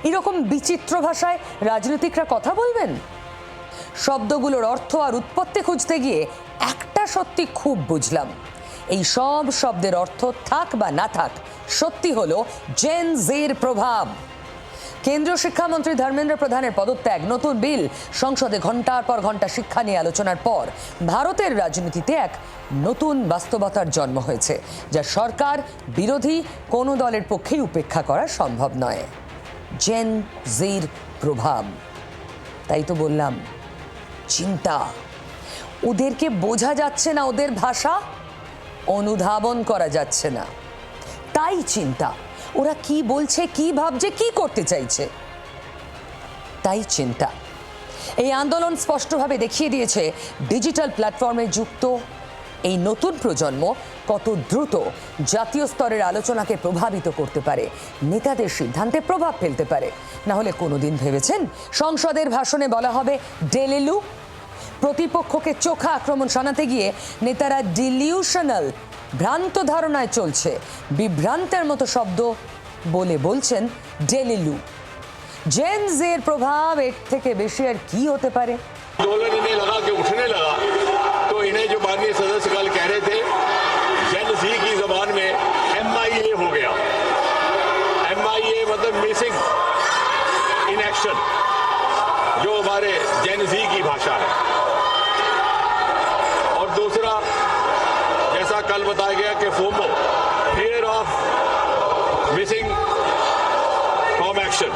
এরকম বিচিত্র ভাষায় রাজনীতিকরা কথা বলবেন? শব্দগুলোর অর্থ আর উৎপত্তি খুঁজতে গিয়ে একটা সত্যি খুব বুঝলাম, এই সব শব্দের অর্থ থাক বা না থাক, সত্যি হলো জেন জির প্রভাব। কেন্দ্রীয় শিক্ষামন্ত্রী ধর্মেন্দ্র প্রধানের পদত্যাগ, নতুন বিল, সংসদে ঘন্টার পর ঘন্টা শিক্ষা নিয়ে আলোচনার পর ভারতের রাজনীতিতে এক নতুন বাস্তবতার জন্ম হয়েছে, যা সরকার বিরোধী কোনো দলের পক্ষেই উপেক্ষা করা সম্ভব নয়। জেন জির প্রভাব, তাই তো বললাম চিন্তা। ওদেরকে বোঝা যাচ্ছে না, ওদের ভাষা অনুধাবন করা যাচ্ছে না, তাই চিন্তা। ওরা কি বলছে, কি ভাবছে, কি করতে চাইছে, তাই চিন্তা। এই আন্দোলন স্পষ্টভাবে দেখিয়ে দিয়েছে ডিজিটাল প্ল্যাটফর্মে যুক্ত এই নতুন প্রজন্ম কত দ্রুত জাতীয় স্তরের আলোচনাকে প্রভাবিত করতে পারে, নেতাদের সিদ্ধান্তে প্রভাব ফেলতে পারে। না হলে কোনোদিন ভেবেছেন সংসদের ভাষণে বলা হবে ডেলেলু? প্রতিপক্ষকে চোখা আক্রমণ শানাতে গিয়ে নেতারা ডিলিউশনাল, ভ্রান্ত ধারণায় চলছে, বিভ্রান্তের মতো শব্দ বলে বলছেন ডেলেলু। জেন জির প্রভাব এর থেকে বেশি আর কি হতে পারে? आंदोलन इन्हें लगा के उठने लगा तो इन्हें जो माननीय सदस्य कल कह रहे थे जेन जी की जबान में MIA हो गया। MIA मतलब मिसिंग इन एक्शन, जो हमारे जेन जी की भाषा है। और दूसरा, जैसा कल बताया गया कि FOMO, fear of missing from action.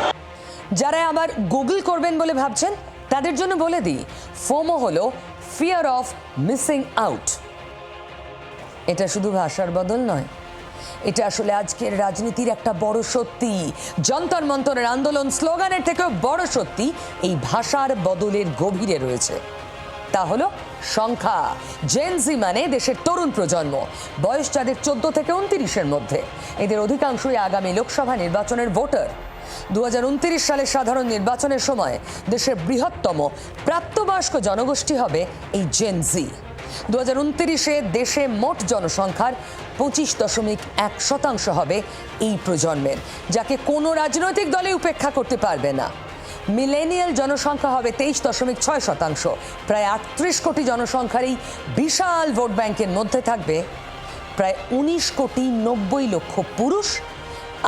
যারা আবার গুগল করবেন বলে ভাবছেন তাদের জন্য বলে দিই, ফোমো হলো ফিয়ার অফ মিসিং আউট। এটা শুধু ভাষার বদল নয়, এটা আসলে আজকের রাজনীতির একটা বড় সত্যি। যন্তর মন্তরের আন্দোলন স্লোগানের থেকেও বড় সত্যি এই ভাষার বদলের গভীরে রয়েছে। তা হলো সংখ্যা। জেনজি মানে দেশের তরুণ প্রজন্ম, বয়স যাদের 14 থেকে 29-এর মধ্যে। এদের অধিকাংশই আগামী লোকসভা নির্বাচনের ভোটার। 2029 সালের সাধারণ নির্বাচনের সময় দেশের বৃহত্তম প্রাপ্তবয়স্ক জনগোষ্ঠী হবে এই জেনজি। 2029-এ দেশে মোট জনসংখ্যার 25.1% হবে এই প্রজন্মের, যাকে কোনো রাজনৈতিক দলে উপেক্ষা করতে পারবে না। মিলেনিয়াল জনসংখ্যা হবে 23.6%। প্রায় 38 কোটি জনসংখ্যার এই বিশাল ভোট ব্যাংকের মধ্যে থাকবে প্রায় 19 কোটি 90 লক্ষ পুরুষ,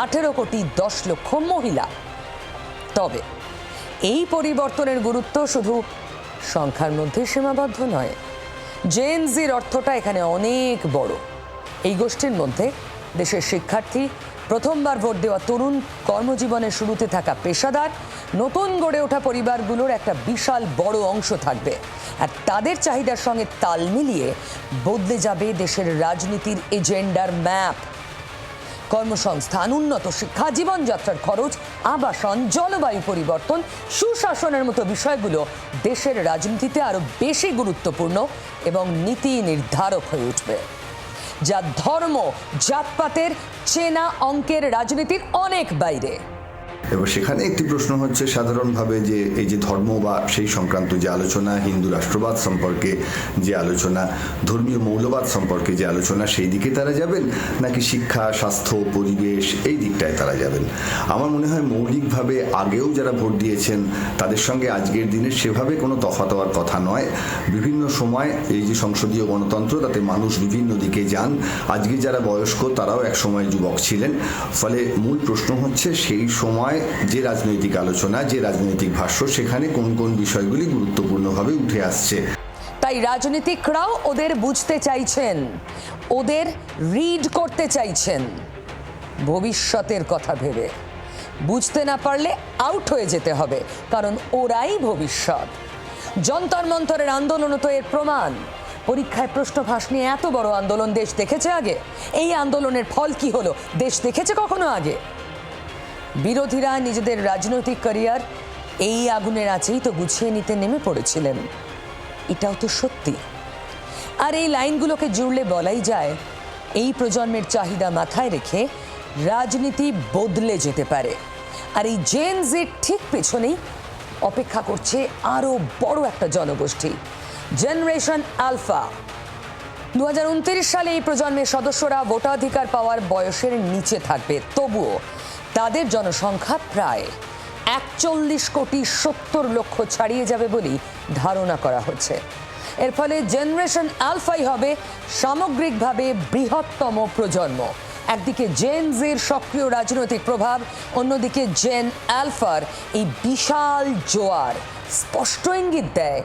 18 কোটি 10 লক্ষ মহিলা। তবে এই পরিবর্তনের গুরুত্ব শুধু সংখ্যার মধ্যে সীমাবদ্ধ নয়। জেন জির অর্থটা এখানে অনেক বড়। এই গোষ্ঠীর মধ্যে দেশের শিক্ষার্থী, প্রথমবার ভোট দেওয়া তরুণ, কর্মজীবনের শুরুতে থাকা পেশাদার, নতুন গড়ে ওঠা পরিবারগুলোর একটা বিশাল বড় অংশ থাকবে। আর তাদের চাহিদার সঙ্গে তাল মিলিয়ে বদলে যাবে দেশের রাজনীতির এজেন্ডার ম্যাপ। কর্মসংস্থান, উন্নত শিক্ষা, জীবনযাত্রার খরচ, আবাসন, জলবায়ু পরিবর্তন, সুশাসনের মতো বিষয়গুলো দেশের রাজনীতিতে আরো বেশি গুরুত্বপূর্ণ এবং নীতি নির্ধারক হয়ে উঠবে, যা ধর্ম, জাতপাতের চেনা অঙ্কের রাজনীতির অনেক বাইরে। এবার সেখানে একটি প্রশ্ন হচ্ছে সাধারণভাবে যে এই যে ধর্ম বা সেই সংক্রান্ত যে আলোচনা, হিন্দু রাষ্ট্রবাদ সম্পর্কে যে আলোচনা, ধর্মীয় মৌলবাদ সম্পর্কে যে আলোচনা, সেই দিকে তারা যাবেন নাকি শিক্ষা, স্বাস্থ্য, পরিবেশ এই দিকটায় তারা যাবেন? আমার মনে হয় মৌলিকভাবে আগেও যারা ভোট দিয়েছেন তাদের সঙ্গে আজকের দিনের সেভাবে কোনো তফাৎ হওয়ার কথা নয়। বিভিন্ন সময় এই যে সংসদীয় গণতন্ত্র, তাতে মানুষ বিভিন্ন দিকে যান। আজকে যারা বয়স্ক তারাও এক সময় যুবক ছিলেন। ফলে মূল প্রশ্ন হচ্ছে সেই সময় যে রাজনৈতিক আলোচনা, যে রাজনৈতিক ভাষ্য, সেখানে কোন কোন বিষয়গুলি গুরুত্বপূর্ণভাবে উঠে আসছে। তাই রাজনীতিকরাও ওদের বুঝতে চাইছেন, ওদের রিড করতে চাইছেন ভবিষ্যতের কথা ভেবে। বুঝতে না পারলে আউট হয়ে যেতে হবে, কারণ ওরাই ভবিষ্যৎ। যন্তর মন্তরের আন্দোলন তো এর প্রমাণ। পরীক্ষায় প্রশ্ন ফাঁস নিয়ে এত বড় আন্দোলন দেশ দেখেছে আগে? এই আন্দোলনের ফল কি হলো দেশ দেখেছে কখনো আগে? বিরোধীরা নিজেদের রাজনৈতিক ক্যারিয়ার এই আগুনের আঁচেই তো গুছিয়ে নিতে নেমে পড়েছিলেন, এটাও তো সত্যি। আর এই লাইনগুলোকে জুড়লে বলাই যায় এই প্রজন্মের চাহিদা মাথায় রেখে রাজনীতি বদলে যেতে পারে। আর এই জেন জির ঠিক পেছনেই অপেক্ষা করছে আরও বড় একটা জনগোষ্ঠী, জেনারেশন আলফা। 2029 সালে এই প্রজন্মের সদস্যরা ভোটাধিকার পাওয়ার বয়সের নিচে থাকবে, তবুও তাদের জনসংখ্যা প্রায় 41,70,00,000 ছাড়িয়ে যাবে বলেই ধারণা করা হচ্ছে। এর ফলে জেনারেশন আলফাই হবে সামগ্রিকভাবে বৃহত্তম প্রজন্ম। একদিকে জেন জির সক্রিয় রাজনৈতিক প্রভাব, অন্যদিকে জেন আলফার এই বিশাল জোয়ার স্পষ্ট ইঙ্গিত দেয়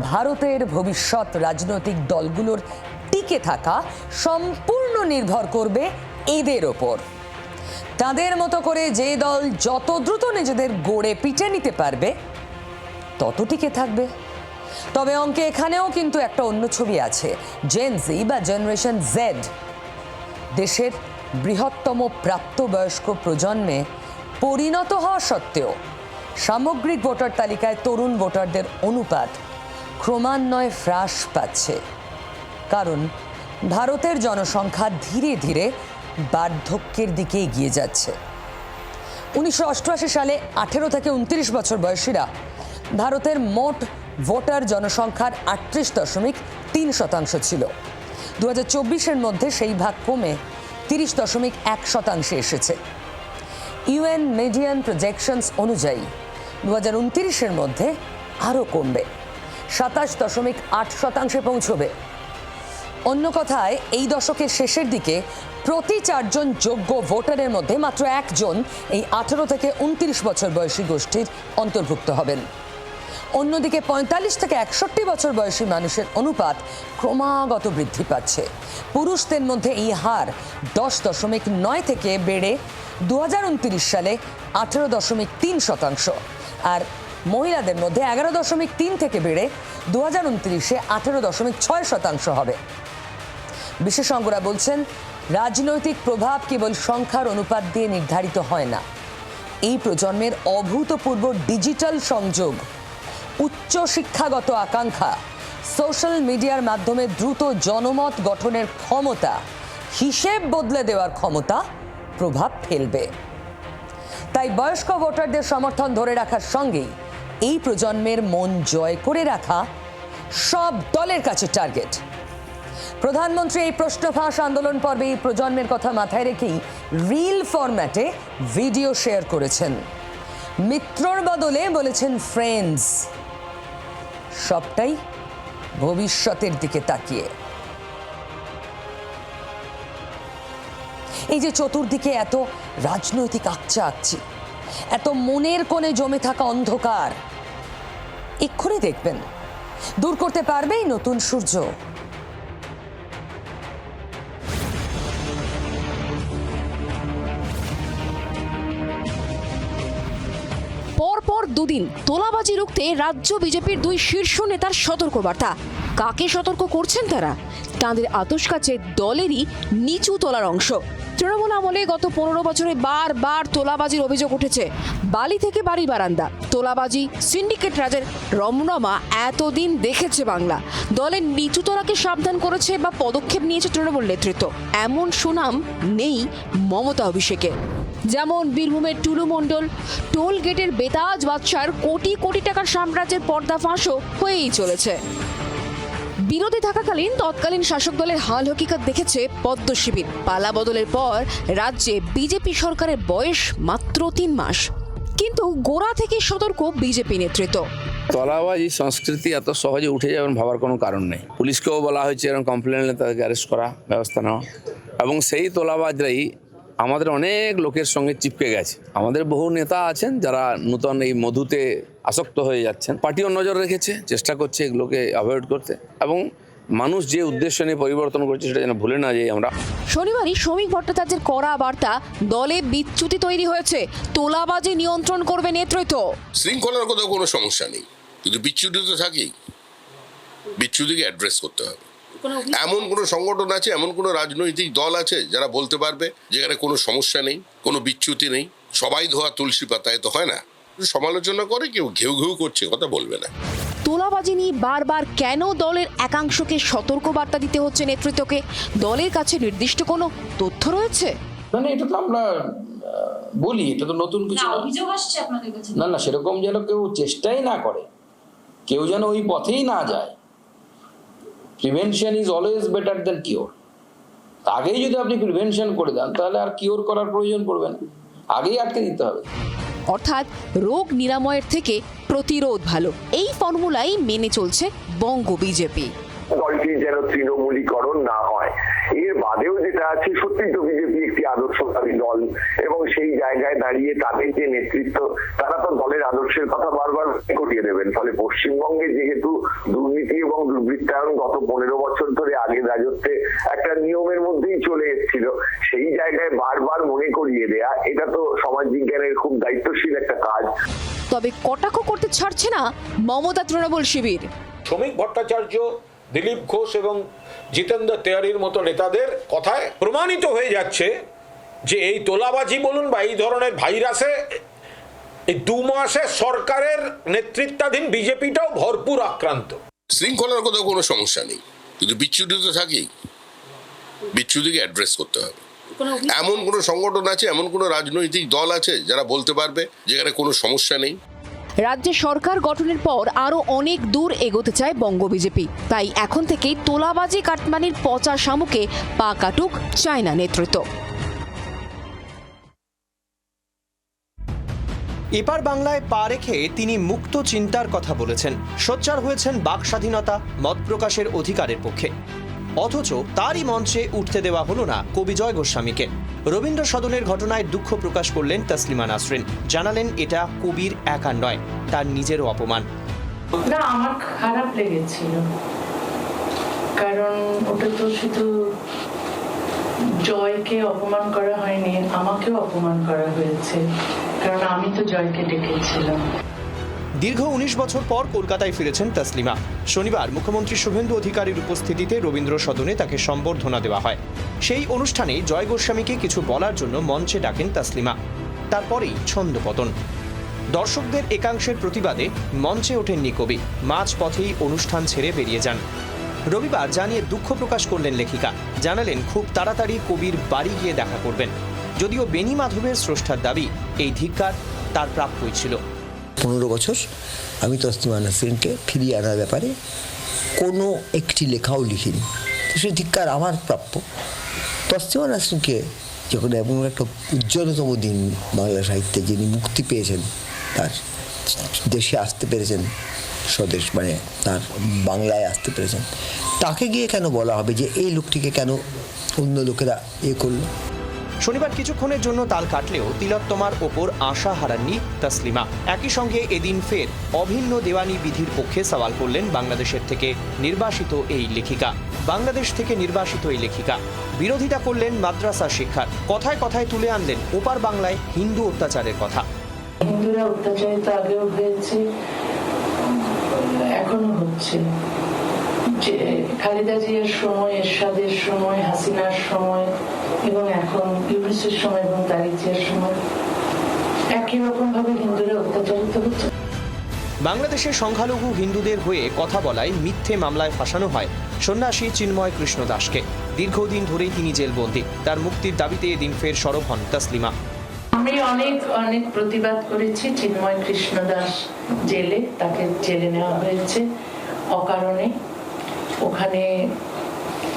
ভারতের ভবিষ্যৎ রাজনৈতিক দলগুলোর টিকে থাকা সম্পূর্ণ নির্ভর করবে এদের ওপর। তাদের মতো করে যে দল যত দ্রুত নিজেদের গড়ে পিটে নিতে পারবে তত টিকে থাকবে। তবে অঙ্কে এখানেও কিন্তু একটা অন্য ছবি আছে। জেন জি বা জেনারেশন জেড দেশের বৃহত্তম প্রাপ্তবয়স্ক প্রজন্মে পরিণত হওয়া সত্ত্বেও সামগ্রিক ভোটার তালিকায় তরুণ ভোটারদের অনুপাত ক্রমান্বয়ে হ্রাস পাচ্ছে। কারণ ভারতের জনসংখ্যা ধীরে ধীরে বার্ধক্যের দিকে এগিয়ে যাচ্ছে। 1988 সালে 18 থেকে 29 বছর বয়সীরা ভারতের মোট ভোটার জনসংখ্যার 38.3% ছিল। 2024-এর মধ্যে সেই ভাগ কমে 30.1% এসেছে। ইউএন মিডিয়ান প্রজেকশনস অনুযায়ী 2029-এর মধ্যে আরও কমবে, 27.8% পৌঁছবে। অন্য কথায় এই দশকের শেষের দিকে প্রতি 4 জন যোগ্য ভোটারের মধ্যে মাত্র 1 জন এই 18 থেকে 29 বছর বয়সী গোষ্ঠীর অন্তর্ভুক্ত হবেন। অন্যদিকে 45 থেকে 61 বছর বয়সী মানুষের অনুপাত ক্রমাগত বৃদ্ধি পাচ্ছে। পুরুষদের মধ্যে এই হার 10.9 থেকে বেড়ে 2029 সালে 18.3%, আর মহিলাদের মধ্যে 11.3 থেকে বেড়ে 2029-এ 18.6% হবে। বিশেষজ্ঞরা বলছেন রাজনৈতিক প্রভাব কেবল সংখ্যার অনুপাত দিয়ে নির্ধারিত হয় না। এই প্রজন্মের অভূতপূর্ব ডিজিটাল সংযোগ, উচ্চ শিক্ষাগত আকাঙ্ক্ষা, সোশ্যাল মিডিয়ার মাধ্যমে দ্রুত জনমত গঠনের ক্ষমতা, হিসেব বদলে দেওয়ার ক্ষমতা প্রভাব ফেলবে। তাই বয়স্ক ভোটারদের সমর্থন ধরে রাখার সঙ্গেই এই প্রজন্মের মন জয় করে রাখা সব দলের কাছে টার্গেট। প্রধানমন্ত্রী এই প্রশ্ন ফাঁস আন্দোলন পর্বে এই প্রজন্মের কথা মাথায় রেখেই রিল ফরম্যাটে ভিডিও শেয়ার করেছেন। মিত্রর বদলে বলেছেন ফ্রেন্ডস। সবটাই ভবিষ্যতের দিকে তাকিয়ে। এই যে চতুর্দিকে এত রাজনৈতিক আকচা আকচি, এত মনের কোণে জমে থাকা অন্ধকার, এক্ষুনি দেখবেন দূর করতে পারবেই নতুন সূর্য। পরপর দুদিন তোলাবাজি রুখতে রাজ্য বিজেপির 2 শীর্ষ নেতার সতর্কবার্তা। কাকে সতর্ক করছেন তারা? তাঁদের আতস কাছে দলেরই নিচু তোলার অংশ। তৃণমূল আমলে গত 15 বছরে বারবার তোলাবাজির অভিযোগ উঠেছে। বালি থেকে বাড়ি বারান্দা তোলাবাজি, সিন্ডিকেট রাজের রমরমা এতদিন দেখেছে বাংলা। দলের নিচু তোলাকে সাবধান করেছে বা পদক্ষেপ নিয়েছে তৃণমূল নেতৃত্ব। এমন সুনাম নেই মমতা অভিষেকে। যেমন বীরভূমের টুলু মণ্ডল, টোল গেটের বেতাজ বাদশার কোটি কোটি টাকার সাম্রাজ্যের পর্দাফাঁসও হয়েই চলেছে। বিরোধী থাকাকালীন তৎকালীন শাসক দলের হাল হকিকত দেখেছে পদ্ম শিবির। পালা বদলের পর রাজ্যে বিজেপি সরকারের বয়স মাত্র 3 মাস, কিন্তু গোড়া থেকে সতর্ক বিজেপি নেতৃত্ব। তলাবাজি সংস্কৃতি এত সহজে উঠে যাবেন ভাবার কোনো কারণ নেই। পুলিশকেও বলা হয়েছে এরকম কমপ্লেন এলে তাদেরকে অ্যারেস্ট করা, ব্যবস্থা নেওয়া, এবং সেই তোলাবাজরাই আমাদের অনেক লোকের সঙ্গে চিপকে গেছে। আমাদের বহু নেতা আছেন যারা নূতন এই মধুতে আসক্ত হয়ে যাচ্ছেন। পার্টিও নজর রেখেছে, চেষ্টা করছে এগুলোকে অ্যাভয়েড করতে, এবং মানুষ যে উদ্দেশ্য নিয়ে পরিবর্তন করছে সেটা যেন ভুলে না যাই আমরা। শনিবারই শ্রমিক ভট্টাচার্যের কড়া বার্তা, দলে বিচ্যুতি তৈরি হয়েছে, তোলাবাজি নিয়ন্ত্রণ করবে নেতৃত্ব। শৃঙ্খলার কোথাও কোনো সমস্যা নেই, কিন্তু বিচ্যুতি তো থাকেই, বিচ্যুতিকে অ্যাড্রেস করতে হবে। এমন কোনো সংগঠন আছে, এমন কোনো রাজনৈতিক দল আছে যারা বলতে পারবে যেখানে কোনো সমস্যা নেই, কোনো বিচ্যুতি নেই, সবাই ধোয়া তুলসী পাতায় তো হয় না। সমালোচনা করে কেউ ঘেউ ঘেউ করছে, কথা বলবে না। তোলাবাজি নিয়ে বারবার কেন দলের একাংশকে সতর্ক বার্তা দিতে হচ্ছে নেতৃত্বকে? দলের কাছে নির্দিষ্ট কোনো তথ্য রয়েছে? মানে এটা তো আমরা বলি, এটা তো নতুন কিছু না। অভিযোগ আসছে আপনাদের কাছে? না, সেরকম যেন কেউ চেষ্টাই না করে, কেউ যেন ওই পথেই না যায়। Prevention is always better then cure. আগেই যদি আপনি প্রিভেনশন করে দেন তাহলে আর কিওর করার প্রয়োজন পড়বে না, আগেই আটকে দিতে হবে। অর্থাৎ রোগ নিরাময়ের থেকে প্রতিরোধ ভালো, এই ফর্মুলাই মেনে চলছে বঙ্গ বিজেপি। দলটি যেন তৃণমূলীকরণ না হয়, এর বাদেও যেটা আছে, সত্যি তো বিজেপি একটি আদর্শবাদী দল, এবং সেই জায়গায় দাঁড়িয়ে তাদের যে নেতৃত্ব, তারা তো দলের আদর্শের কথা বারবার করিয়ে দেবেন। ফলে পশ্চিমবঙ্গে যেহেতু দুর্নীতি এবং দুর্বৃত্তায়ন গত 15 বছর ধরে আগের রাজত্বে একটা নিয়মের মধ্যেই চলে এসেছিল, সেই জায়গায় বারবার মনে করিয়ে দেয়া, এটা তো সমাজ বিজ্ঞানের খুব দায়িত্বশীল একটা কাজ। তবে কটাক্ষ করতে ছাড়ছে না মমতা তৃণমূল শিবির। শ্রমিক ভট্টাচার্য, দিলীপ ঘোষ এবং জিতেন্দ্র তেওয়ারির মতো নেতাদের কথায় প্রমাণিত হয়ে যাচ্ছে যে এই তোলাবাজি বলুন বা এই ধরনের ভাইরাসে এই 2 মাসে সরকারের নেতৃত্বাধীন বিজেপিটাও ভরপুর আক্রান্ত। শৃঙ্খলার কোথাও কোনো সমস্যা নেই, কিন্তু বিচ্যুতি তো থাকেই, বিচ্যুতিকে অ্যাড্রেস করতে হবে। এমন কোনো সংগঠন আছে, এমন কোনো রাজনৈতিক দল আছে যারা বলতে পারবে যেখানে কোনো সমস্যা নেই। রাজ্যে সরকার গঠনের পর আরো অনেক দূর এগোতে চায় বঙ্গ বিজেপি, তাই এখন থেকেই তোলাবাজি কাটমানির পচা শামুকে পা কাটুক চায় না নেতৃত্ব। এপার বাংলায় পা রেখে তিনি মুক্ত চিন্তার কথা বলেছেন, সোচ্চার হয়েছেন বাক স্বাধীনতা, মত প্রকাশের অধিকারের পক্ষে। অথচ তারই মঞ্চে উঠতে দেওয়া হলো না কবি জয় গোস্বামীকে। রবীন্দ্র সদনের ঘটনায় দুঃখ প্রকাশ করলেন তসলিমা নাসরিন, জানালেন এটা কবির একার নয়, তার নিজেরও অপমান। না, আমার খারাপ লেগেছিল, কারণ ওটা তো শুধু জয়কে অপমান করা হয়নি, আমাকেও অপমান করা হয়েছে, কারণ আমি তো জয়কে ডেকেছিলাম। দীর্ঘ 19 বছর পর কলকাতায় ফিরেছেন তসলিমা। শনিবার মুখ্যমন্ত্রী শুভেন্দু অধিকারীর উপস্থিতিতে রবীন্দ্র সদনে তাকে সম্বর্ধনা দেওয়া হয়। সেই অনুষ্ঠানে জয় গোস্বামীকে কিছু বলার জন্য মঞ্চে ডাকেন তসলিমা, তারপরেই ছন্দপতন। দর্শকদের একাংশের প্রতিবাদে মঞ্চে ওঠেননি কবি, মাঝ পথেই অনুষ্ঠান ছেড়ে বেরিয়ে যান। রবিবার জানিয়ে দুঃখ প্রকাশ করলেন লেখিকা, জানালেন খুব তাড়াতাড়ি কবির বাড়ি গিয়ে দেখা করবেন। যদিও বেনি মাধবের স্রষ্টার দাবি এই ধিক্কার তার প্রাপ্যই ছিল। 15 বছর আমি তসলিমা নাসরিনকে ফিরিয়ে আনার ব্যাপারে কোনো একটি লেখাও লিখিনি, তো সেই ধিক্কার আমার প্রাপ্য। তসলিমা নাসরিনকে যখন এমন একটা উজ্জ্বলতম দিন বাংলা সাহিত্যে যিনি মুক্তি পেয়েছেন, তার দেশে আসতে পেরেছেন, স্বদেশ মানে তার বাংলায় আসতে পেরেছেন, তাকে গিয়ে কেন বলা হবে যে এই লোকটিকে কেন অন্য লোকেরা করলো? শনিবার কিছুক্ষণের জন্য তাল কাটলেও তিলোত্তমার ওপর আশা হারাননি তসলিমা। একই সঙ্গে এদিন ফের অভিন্ন দেওয়ানি বিধির পক্ষে সওয়াল করলেন বাংলাদেশের থেকে নির্বাসিত এই লেখিকা। বাংলাদেশ থেকে নির্বাসিত এই লেখিকা বিরোধিতা করলেন মাদ্রাসা শিক্ষার, কথায় কথায় তুলে আনলেন ওপার বাংলায় হিন্দু অত্যাচারের কথা। হিন্দুরা অত্যাচারিত আগেও হয়েছে, এখনো হচ্ছে। যে খালেদা জিয়ার সময়, এরশাদের সময়, হাসিনার সময় এবং এখন ইউনূসের সময় এবং তারেক জিয়ার সময় একই রকম ভাবে হিন্দুরা অত্যাচারিত হচ্ছে। বাংলাদেশের সংখ্যালঘু হিন্দুদের হয়ে কথা বলায় মিথ্যে মামলায় ফাঁসানো হয় সন্ন্যাসী চিন্ময় কৃষ্ণ দাসকে। দীর্ঘদিন ধরেই তিনি জেলবন্দী, তার মুক্তির দাবিতে এদিন ফের সরব হন তসলিমা। আমি অনেক অনেক প্রতিবাদ করেছি। চিন্ময় কৃষ্ণ দাস জেলে, তাকে জেলে নেওয়া হয়েছে অকারণে। ওখানে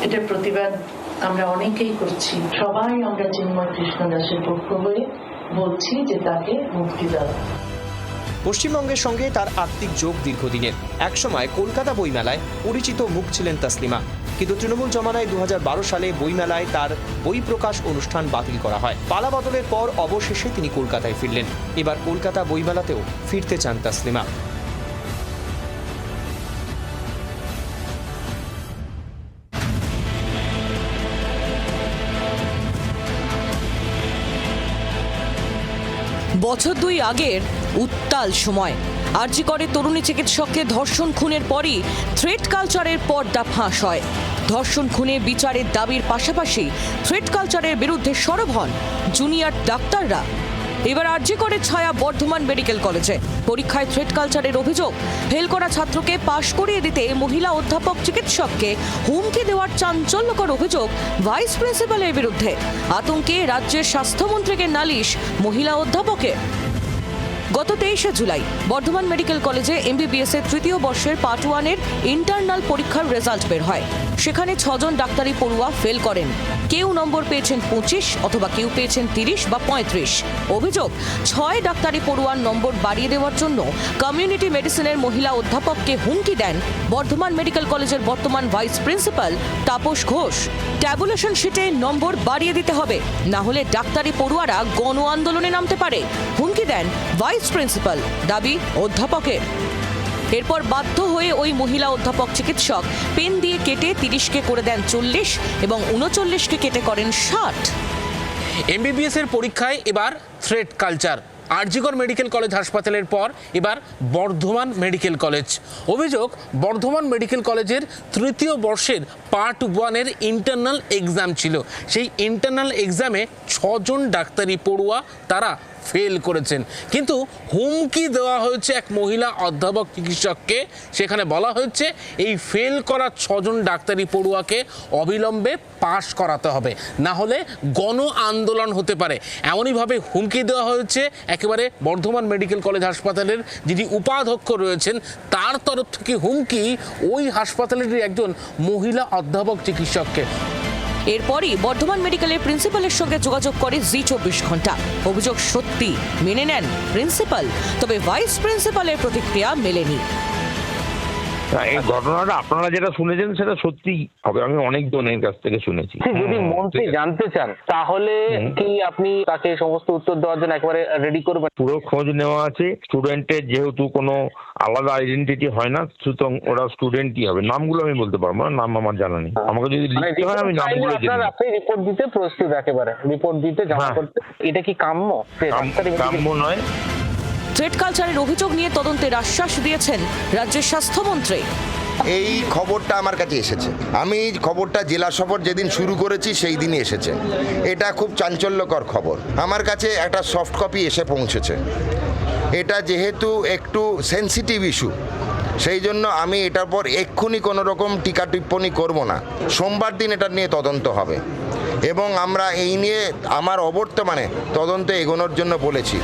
এটা প্রতিবাদ আমরা অনেকেই করছি, সবাই আমরা চিন্ময় কৃষ্ণ দাসের পক্ষ হয়ে বলছি যে তাকে মুক্তি দাও। পশ্চিমবঙ্গের সঙ্গে তার আত্মিক যোগ দীর্ঘদিনের। একসময় কলকাতা বইমেলায় পরিচিত মুখ ছিলেন তাসলিমা, কিন্তু তৃণমূল জমানায় 2012 সালে বইমেলায় তার বই প্রকাশ অনুষ্ঠান বাতিল করা হয়। পালা বদলের পর অবশেষে তিনি কলকাতায় ফিরলেন। এবার কলকাতা বইমেলাতেও ফিরতে চান তাসলিমা। বছর 2 আগের উত্তাল সময় আরজি করে তরুণী চিকিৎসককে ধর্ষণ খুনের পরই থ্রেট কালচারের পর্দা ফাঁস হয়। ধর্ষণ খুনে বিচারের দাবির পাশাপাশি থ্রেট কালচারের বিরুদ্ধে সরব হন জুনিয়র ডাক্তাররা। এবার আরজি করে ছায়া বর্ধমান মেডিকেল কলেজে পরীক্ষায় থ্রেট কালচারের অভিযোগ। ফেল করা ছাত্রকে পাশ করিয়ে দিতে মহিলা অধ্যাপক চিকিৎসককে হুমকি দেওয়ার চাঞ্চল্যকর অভিযোগ ভাইস প্রিন্সিপালের বিরুদ্ধে। আতঙ্কে রাজ্যের স্বাস্থ্যমন্ত্রীকে নালিশ মহিলা অধ্যাপকের। গত 23শে জুলাই বর্ধমান মেডিকেল কলেজে এমবিবিএস এর তৃতীয় বর্ষের পার্ট 1 এর ইন্টারনাল পরীক্ষার রেজাল্ট বের হয়। সেখানে 6 জন ডাক্তারি পড়ুয়া ফেল করেন। কেউ নম্বর পেয়েছেন 25 অথবা কেউ পেয়েছেন 30 বা 35। অভিযোগ 6 ডাক্তারি পড়ুয়ার নম্বর বাড়িয়ে দেওয়ার জন্য কমিউনিটি মেডিসিনের মহিলা অধ্যাপককে হুমকি দেন বর্ধমান মেডিকেল কলেজের বর্তমান vice principal Tapas Ghosh. Tabulation শিটে নম্বর বাড়িয়ে দিতে হবে, না হলে ডাক্তারি পড়ুয়ারা গণ আন্দোলনে নামতে পারে হুমকি দেন ভাইস প্রিন্সিপাল। দাবি অধ্যাপকের। এরপর বাধ্য হয়ে ওই মহিলা অধ্যাপক চিকিৎসক পেন দিয়ে কেটে 30কে করে দেন 40 এবং 39কে কেটে করেন 60। এমবিবিএস এর পরীক্ষায় এবার threat culture. RG Kar medical college হাসপাতালের পর এবার বর্ধমান মেডিকেল কলেজ। অভিযোগ, বর্ধমান মেডিকেল কলেজের তৃতীয় বর্ষের পার্ট 1 এর ইন্টারনাল এক্সাম ছিল। সেই ইন্টারনাল এক্সামে 6 জন ডাক্তারি পড়ুয়া তারা ফেল করেছেন, কিন্তু হুমকি দেওয়া হয়েছে এক মহিলা অধ্যাপক চিকিৎসককে। সেখানে বলা হয়েছে এই ফেল করা 6 জন ডাক্তারি পড়ুয়াকে অবিলম্বে পাশ করাতে হবে, না হলে গণ আন্দোলন হতে পারে। এমনইভাবে হুমকি দেওয়া হয়েছে একেবারে বর্ধমান মেডিকেল কলেজ হাসপাতালের যিনি উপাধ্যক্ষ রয়েছেন তার তরফ থেকে হুমকি ওই হাসপাতালেরই একজন মহিলা অধ্যাপক চিকিৎসককে। এরপরই বর্ধমান মেডিকেলের প্রিন্সিপালের সঙ্গে যোগাযোগ করে জি 24 ঘন্টা। অভিযোগ সত্যি মেনে নেন প্রিন্সিপাল, তবে ভাইস প্রিন্সিপালের প্রতিক্রিয়া মেলেনি। এই ঘটনাটা আপনারা যেটা শুনেছেন সেটা সত্যি হবে, আমি অনেক জনের কাছ থেকে শুনেছি। যদি মন্ত্রী জানতে চান তাহলে কি আপনি তাকে সমস্ত উত্তর দেওয়ার জন্য একেবারে রেডি করবেন? পুরো খোঁজ নেওয়া আছে। স্টুডেন্টের যেহেতু কোনো আলাদা আইডেন্টিটি হয় না, সুতরাং ওরা স্টুডেন্টই হবে। নামগুলো আমি বলতে পারবো না, নাম আমার জানা নেই। আমাকে যদি লিখতে হয় আমি নামগুলো জেনে। আপনি রিপোর্ট দিতে প্রস্তুত, একেবারে রিপোর্ট দিতে জমা করতে। এটা কি কাম্য? কাম্য নয়। থ্রেট কালচারের অভিযোগ নিয়ে তদন্তের আশ্বাস দিয়েছেন রাজ্যের স্বাস্থ্যমন্ত্রী। এই খবরটা আমার কাছে এসেছে, আমি খবরটা জেলা সফর যেদিন শুরু করেছি সেই দিনই এসেছে। এটা খুব চাঞ্চল্যকর খবর। আমার কাছে একটা সফট কপি এসে পৌঁছেছে। এটা যেহেতু একটু সেনসিটিভ ইস্যু, সেই জন্য আমি এটার পর এক্ষুনি কোনো রকম টিকা টিপ্পণী করব না। সোমবার দিন এটা নিয়ে তদন্ত হবে এবং আমরা এই নিয়ে আমার অবর্তমানে তদন্তে এগোনোর জন্য বলেছি।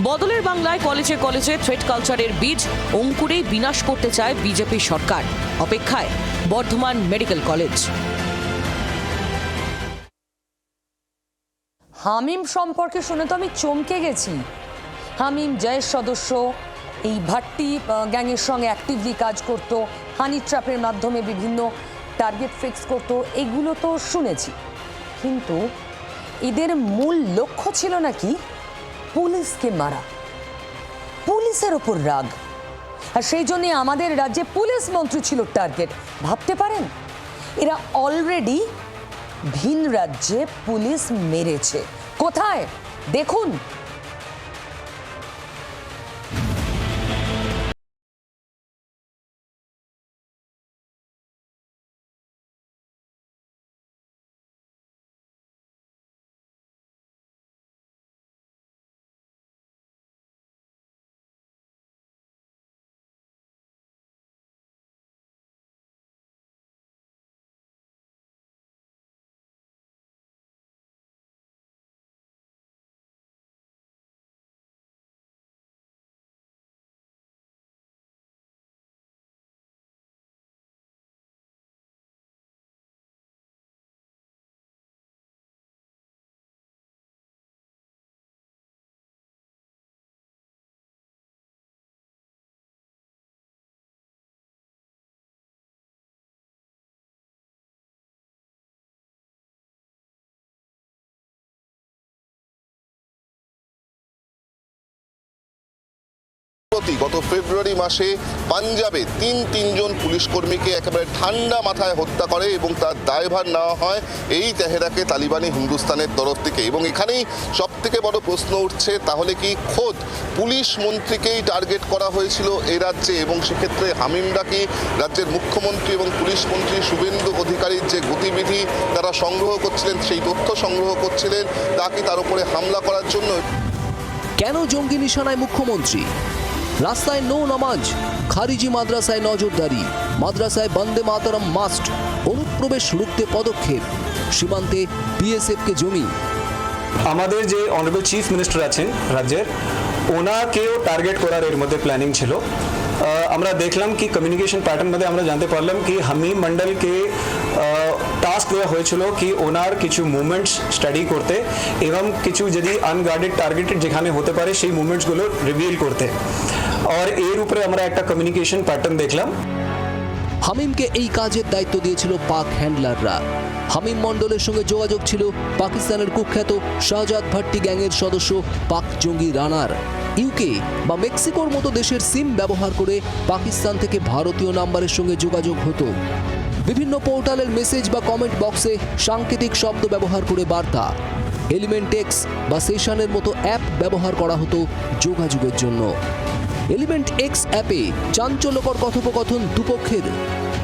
বদলের বাংলায় কলেজে কলেজে থ্রেট কালচারের বীজ অঙ্কুরেই বিনাশ করতে চায় বিজেপি সরকার। অপেক্ষায় বর্ধমান মেডিকেল কলেজ। হামিম সম্পর্কে শুনে তো আমি চমকে গেছি। হামিম জয়ের সদস্য, এই ভাট্টি গ্যাংয়ের সঙ্গে অ্যাক্টিভলি কাজ করত, হানি ট্র্যাপের মাধ্যমে বিভিন্ন টার্গেট ফিক্স করত, এগুলো তো শুনেছি। কিন্তু এদের মূল লক্ষ্য ছিল নাকি পুলিশকে মারা, পুলিশের ওপর রাগ। আর সেই জন্যে আমাদের রাজ্যে পুলিশ মন্ত্রী ছিল টার্গেট। ভাবতে পারেন, এরা অলরেডি ভিন রাজ্যে পুলিশ মেরেছে। কোথায় দেখুন। গত ফেব্রুয়ারি মাসে পাঞ্জাবে তিনজন পুলিশ কর্মীকে একেবারে ঠান্ডা মাথায় হত্যা করে এবং তার দায়ভার নেওয়া হয় এই তেহরাকে তালিবানি হিন্দুস্তানের তরফ থেকে। এবং এখানেই সব থেকে বড় প্রশ্ন উঠছে, তাহলে কি খোদ পুলিশ মন্ত্রীকেই টার্গেট করা হয়েছিল এই রাজ্যে? এবং সেক্ষেত্রে হামিমরা কি রাজ্যের মুখ্যমন্ত্রী এবং পুলিশ মন্ত্রী শুভেন্দু অধিকারীর যে গতিবিধি তারা সংগ্রহ করছিলেন, সেই তথ্য সংগ্রহ করছিলেন, তা কি তার উপরে হামলা করার জন্য? কেন জঙ্গি নিশানায় মুখ্যমন্ত্রী? রাস্তায় নো নামাজ, খারিজি মাদ্রাসায় নজরদারি, মাদ্রাসায় বন্দে মাতরম মাস্ট, অনুপ্রবেশ রুখতে পদক্ষেপ, সীমান্তে বিএসএফকে জমি। আমাদের যে অনারেবল চিফ মিনিস্টার আছেন রাজ্যের, ওনাকেও টার্গেট করার এর মধ্যে প্ল্যানিং ছিল। আমরা দেখলাম কি কমিউনিকেশন প্যাটার্ন মধ্যে আমরা জানতে পারলাম কি হামিম মন্ডলকে টাস্ক দেওয়া হয়েছিল কি ওনার কিছু মুভমেন্টস স্টাডি করতে এবং কিছু যদি আনগার্ডেড টার্গেটেড যেখানে হতে পারে সেই মুভমেন্টসগুলো রিভিল করতে। আর এর উপরে আমরা একটা কমিউনিকেশন প্যাটার্ন দেখলাম। হামিমকে এই কাজের দায়িত্ব দিয়েছিল পাক হ্যান্ডলাররা। হামিম মন্ডলের সঙ্গে যোগাযোগ ছিল পাকিস্তানের কুখ্যাত শাহজাদ ভাট্টি গ্যাংয়ের সদস্য পাক জঙ্গি রানার। ইউকে বা মেক্সিকোর মতো দেশের সিম ব্যবহার করে পাকিস্তান থেকে ভারতীয় নাম্বারের সঙ্গে যোগাযোগ হতো। বিভিন্ন পোর্টালের মেসেজ বা কমেন্ট বক্সে সাংকেতিক শব্দ ব্যবহার করে বার্তা। এলিমেন্ট এক্স বা সেশনের মতো অ্যাপ ব্যবহার করা হতো যোগাযোগের জন্য। এলিমেন্ট এক্স অ্যাপে চাঞ্চল্যকর কথোপকথন দুপক্ষের।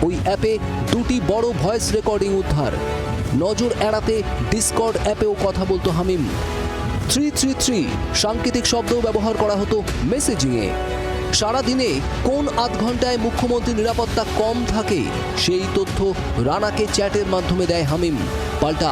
ওই অ্যাপে দুটি বড় ভয়েস রেকর্ডিং উদ্ধার। নজর এড়াতে ডিসকর্ড অ্যাপেও কথা বলতো হামিম। 333 সাংকেতিক শব্দ ব্যবহার করা হতো মেসেজিংয়ে। সারাদিনে কোন আধ ঘন্টায় মুখ্যমন্ত্রীর নিরাপত্তা কম থাকে সেই তথ্য রানাকে চ্যাটের মাধ্যমে দেয় হামিম। পাল্টা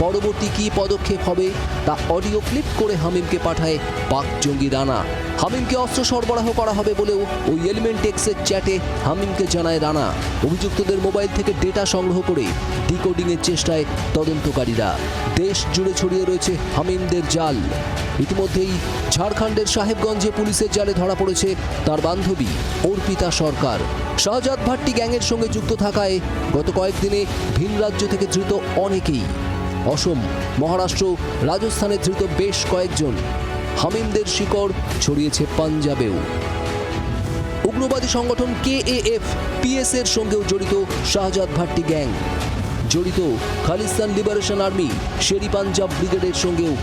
পরবর্তী কী পদক্ষেপ হবে তা অডিও ক্লিপ করে হামিমকে পাঠায় পাক জঙ্গি রানা। হামিমকে অস্ত্র সরবরাহ করা হবে বলেও ওই এলিমেন্ট এক্সের চ্যাটে হামিমকে জানায় রানা। অভিযুক্তদের মোবাইল থেকে ডেটা সংগ্রহ করে ডিকোডিংয়ের চেষ্টায় তদন্তকারীরা। দেশ জুড়ে ছড়িয়ে রয়েছে হামিমদের জাল। ইতিমধ্যেই ঝাড়খণ্ডের সাহেবগঞ্জে পুলিশের জালে ধরা পড়েছে তার বান্ধবী অর্পিতা সরকার। শাহজাদ ভাট্টি গ্যাংয়ের সঙ্গে যুক্ত থাকায় গত কয়েকদিনে ভিন রাজ্য থেকে ধৃত অনেকেই। অসম, মহারাষ্ট্র, রাজস্থানে ধৃত বেশ কয়েকজন। হামিমদের শিকড় ছড়িয়েছে পাঞ্জাবেও। উগ্রবাদী সংগঠন KAF PS এর সঙ্গেও জড়িত শাহজাদ ভাট্টি গ্যাং। জড়িত খালিস্তান লিবারেশন আর্মি, শেরি পাঞ্জাব ব্রিগেডের সঙ্গেও।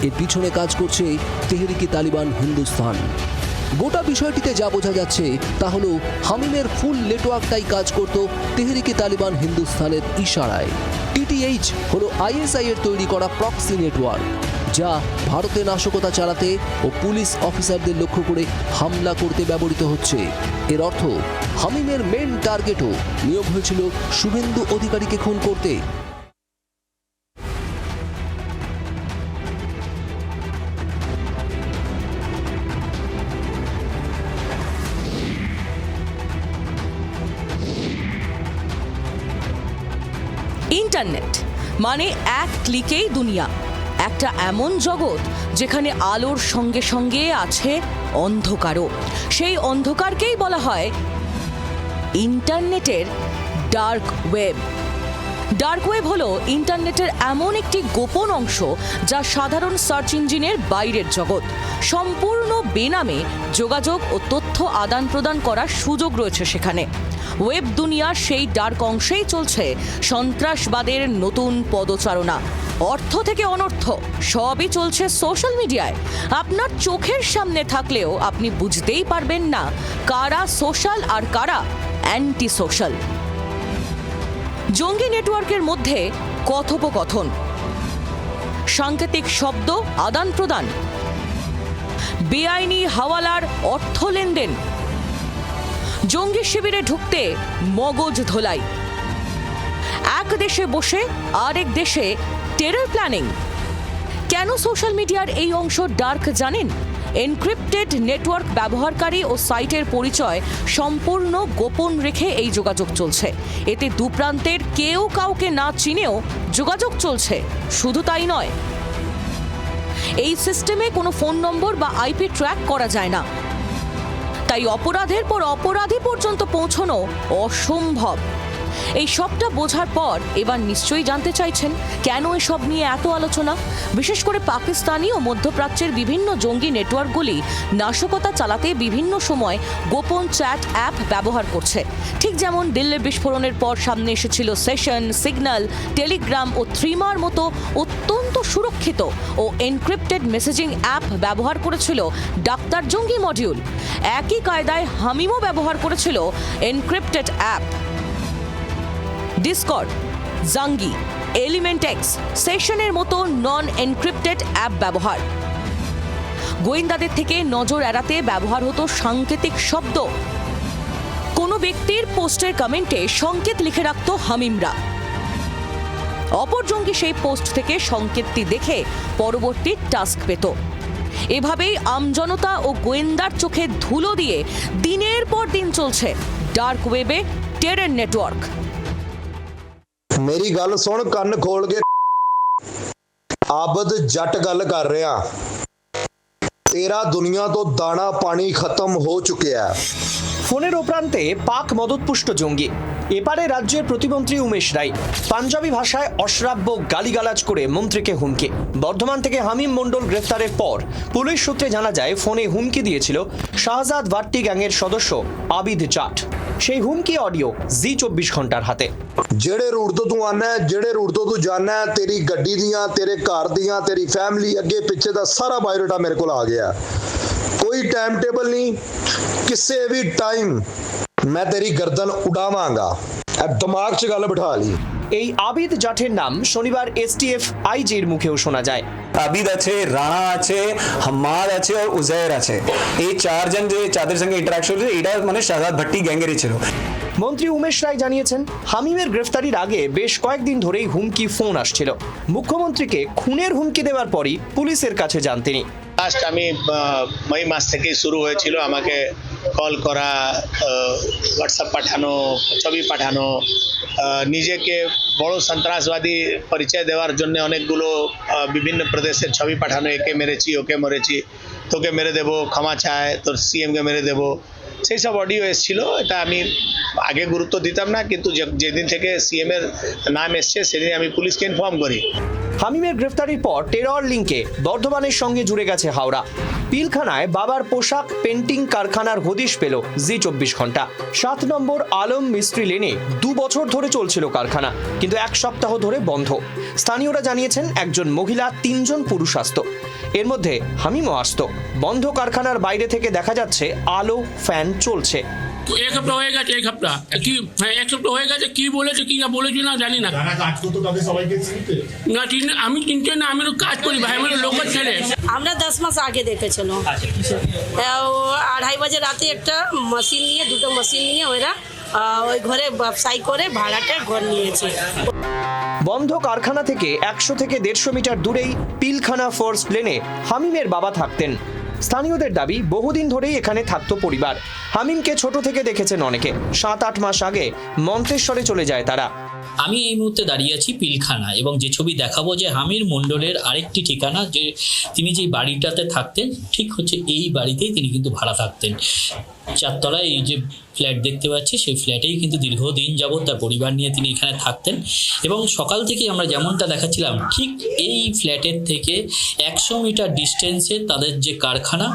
এর পিছনে কাজ করছে তেহরিকে তালিবান হিন্দুস্তান। গোটা বিষয়টিতে যা বোঝা যাচ্ছে তা হলো হামিমের ফুল নেটওয়ার্কটাই কাজ করত তেহরিকে তালিবান হিন্দুস্তানের ইশারায়। TTH হলো ISI এর তৈরি করা প্রক্সি নেটওয়ার্ক, যা ভারতে নাশকতা চালাতে ও পুলিশ অফিসারদের লক্ষ্য করে হামলা করতে ব্যবহৃত হচ্ছে। এর অর্থ হামিমের মেন টার্গেটও নিয়োগ হয়েছিল শুভেন্দু অধিকারীকে খুন করতে। ইন্টারনেট মানে এক ক্লিকেই দুনিয়া। একটা এমন জগৎ যেখানে আলোর সঙ্গে সঙ্গে আছে অন্ধকারও। সেই অন্ধকারকেই বলা হয় ইন্টারনেটের ডার্ক ওয়েব। ডার্ক ওয়েব হলো ইন্টারনেটের এমন একটি গোপন অংশ যা সাধারণ সার্চ ইঞ্জিনের বাইরের জগৎ। সম্পূর্ণ বেনামে যোগাযোগ ও তথ্য আদান প্রদান করার সুযোগ রয়েছে সেখানে। ওয়েব দুনিয়ার সেই ডার্ক অংশেই চলছে সন্ত্রাসবাদের নতুন পদচারণা। অর্থ থেকে অনর্থ সবই চলছে সোশ্যাল মিডিয়ায়। আপনার চোখের সামনে থাকলেও আপনি বুঝতেই পারবেন না কারা সোশ্যাল আর কারা অ্যান্টি সোশ্যাল। জঙ্গি নেটওয়ার্কের মধ্যে কথোপকথন, সাংকেতিক শব্দ আদান প্রদান, বেআইনি হাওয়ালার অর্থ লেনদেন, জঙ্গি শিবিরে ঢুকতে মগজ ধোলাই, এক দেশে বসে আরেক দেশে টেরর প্ল্যানিং। কেন সোশ্যাল মিডিয়ার এই অংশ ডার্ক জানেন? এনক্রিপ্টেড নেটওয়ার্ক ব্যবহারকারী ও সাইটের পরিচয় সম্পূর্ণ গোপন রেখে এই যোগাযোগ চলছে। এতে দুপ্রান্তের কেউ কাউকে না চিনেও যোগাযোগ চলছে। শুধু তাই নয়, এই সিস্টেমে কোনো ফোন নম্বর বা IP ট্র্যাক করা যায় না। তাই অপরাধের পর অপরাধী পর্যন্ত পৌঁছানো অসম্ভব। এই সবটা বোঝার পর এবার নিশ্চয়ই জানতে চাইছেন কেন এসব নিয়ে এত আলোচনা। বিশেষ করে পাকিস্তানি ও মধ্যপ্রাচ্যের বিভিন্ন জঙ্গি নেটওয়ার্কগুলি নাশকতা চালাতে বিভিন্ন সময় গোপন চ্যাট অ্যাপ ব্যবহার করছে। ঠিক যেমন দিল্লি বিস্ফোরণের পর সামনে এসেছিল সেশন, সিগন্যাল, টেলিগ্রাম ও থ্রিমার মতো অত্যন্ত সুরক্ষিত ও এনক্রিপ্টেড মেসেজিং অ্যাপ ব্যবহার করেছিল ডাক্তার জঙ্গি মডিউল। একই কায়দায় হামিমও ব্যবহার করেছিল encrypted app. Discord, Zangi, Element X, সেশনের মতো নন এনক্রিপ্টেড অ্যাপ ব্যবহার। গোয়েন্দাদের থেকে নজর এড়াতে ব্যবহার হতো সাংকেতিক শব্দ। কোনো ব্যক্তির পোস্টের কমেন্টে সংকেত লিখে রাখত হামিমরা। অপর জঙ্গি সেই পোস্ট থেকে সংকেতটি দেখে পরবর্তী টাস্ক পেত। এভাবেই আমজনতা ও গোয়েন্দার চোখে ধুলো দিয়ে দিনের পর দিন চলছে ডার্ক ওয়েবে টেরর নেটওয়ার্ক। मेरी गल सुन कन खोल के आबद जट गल कर रहा तेरा दुनिया तो दाना पानी खत्म हो चुका है। ফোনের ওপ্রান্তে পাক মদতপুষ্ট জঙ্গি, এপারে রাজ্যের প্রতিমন্ত্রী উমেশ রায় পাঞ্জাবি ভাষায় অশ্রাব্য গালিগালাজ করে মন্ত্রীকে হুমকি। বর্ধমান থেকে হামিম মণ্ডল গ্রেফতারের পর পুলিশ সূত্রে জানা যায় ফোনে হুমকি দিয়েছিল শাহজাদ ভাট্টি গ্যাংয়ের সদস্য আবিদ জাট। সেই হুমকি অডিও জি24 ঘন্টার হাতে। जेड़े रूट तो तू आना है, जेड़े रूट तो तू जाना है, तेरी गड्डी दियां, तेरे घर दियां, तेरी फैमिली अगे पिछे दा सारा बायोडाटा मेरे को आ गया। कोई टाइम टेबल नहीं, किसी भी टाइम मैं तेरी गर्दन उड़ावांगा। दिमाग च गल बिठा ली। এই আবিদ জাঠের নাম শনিবার এসটিএফ আইজির মুখেও শোনা যায়। আবিদ আছে, রানা আছে, হাম্মাদ আছে আর উজাইর আছে। এই চারজন যে যাদের সঙ্গে ইন্টারাকশন হয়েছে এটা মানে শাহজাদ ভাট্টি গ্যাংয়েরই ছিল। মন্ত্রী উমেশ রায় জানিয়েছেন হামিমের গ্রেফতারির আগে বেশ কয়েকদিন ধরেই হুমকি ফোন আসছিল। মুখ্যমন্ত্রীকে খুনের হুমকি দেওয়ার পরই পুলিশের কাছে যান তিনি। লাস্ট আমি মে মাস থেকে শুরু হয়েছিল আমাকে কল করা, হোয়াটসঅ্যাপ পাঠানো, ছবি পাঠানো, নিজেকে বড় সন্ত্রাসবাদী পরিচয় দেওয়ার জন্য অনেকগুলো বিভিন্ন প্রদেশের ছবি পাঠানো, একে মেরেছি, ওকে মেরেছি, তোকে মেরে দেবো, ক্ষমা চায়, তোর সিএমকে মেরে দেবো, সেই সব অডিও এসেছিল। এটা আমি আগে গুরুত্ব দিতাম না, কিন্তু যেদিন থেকে সিএম এর নাম এসছে সেদিন আমি পুলিশকে ইনফর্ম করি। হামিমের গ্রেফতারির পর টেরর লিঙ্কে বর্ধমানের সঙ্গে জুড়ে গেছে হাওড়া। পিলখানায় বাবার পোশাক পেন্টিং কারখানার হদিশ পেল জি24 ঘন্টা। 7 নম্বর আলম মিস্ত্রি লেনে 2 বছর ধরে চলছিল কারখানা, কিন্তু 1 সপ্তাহ ধরে বন্ধ। স্থানীয়রা জানিয়েছেন একজন মহিলা, 3 জন পুরুষ আসত, এর মধ্যে হামিমও আসত। বন্ধ কারখানার বাইরে থেকে দেখা যাচ্ছে আলো, ফ্যান চলছে। এক সপ্তাহ হয়ে গেছে, এক সপ্তাহ হয়ে গেছে। কি বলেছে কি না বলেছে না জানি না। না আমি চিনতে না, আমি কাজ করি ভাই, আমার লোকাল ছেলে। আমরা 10 মাস আগে দেখেছিল, 2:30 বাজে রাতে একটা মেশিন নিয়ে, 2টো মেশিন নিয়ে ওরা ওই ঘরে ব্যবসায়ী করে ভাড়াটা ঘর নিয়েছে। বন্ধ কারখানা থেকে 100 থেকে 150 মিটার দূরেই পিলখানা ফার্স্ট লেনে হামিমের বাবা থাকতেন। স্থানীয়দের দাবি বহুদিন ধরেই এখানে থাকতো পরিবার। হামিমকে ছোট থেকে দেখেছেন অনেকে। 7-8 মাস আগে মন্তেশ্বরে চলে যায় তারা। আমি এই মুহূর্তে দাঁড়িয়ে আছি পিলখানা, এবং যে ছবি দেখাবো যে হামির মণ্ডলের আরেকটি ঠিকানা, যে তিনি যে বাড়িটাতে থাকতেন ঠিক হচ্ছে এই বাড়িতেই তিনি কিন্তু ভাড়া থাকতেন। 4 তলায় এই যে ফ্ল্যাট দেখতে পাচ্ছি সেই ফ্ল্যাটেই কিন্তু দীর্ঘদিন যাবৎ তার পরিবার নিয়ে তিনি এখানে থাকতেন। এবং সকাল থেকেই আমরা যেমনটা দেখাচ্ছিলাম ঠিক এই ফ্ল্যাটের থেকে 100 মিটার ডিস্টেন্সে তাদের যে কারখানা,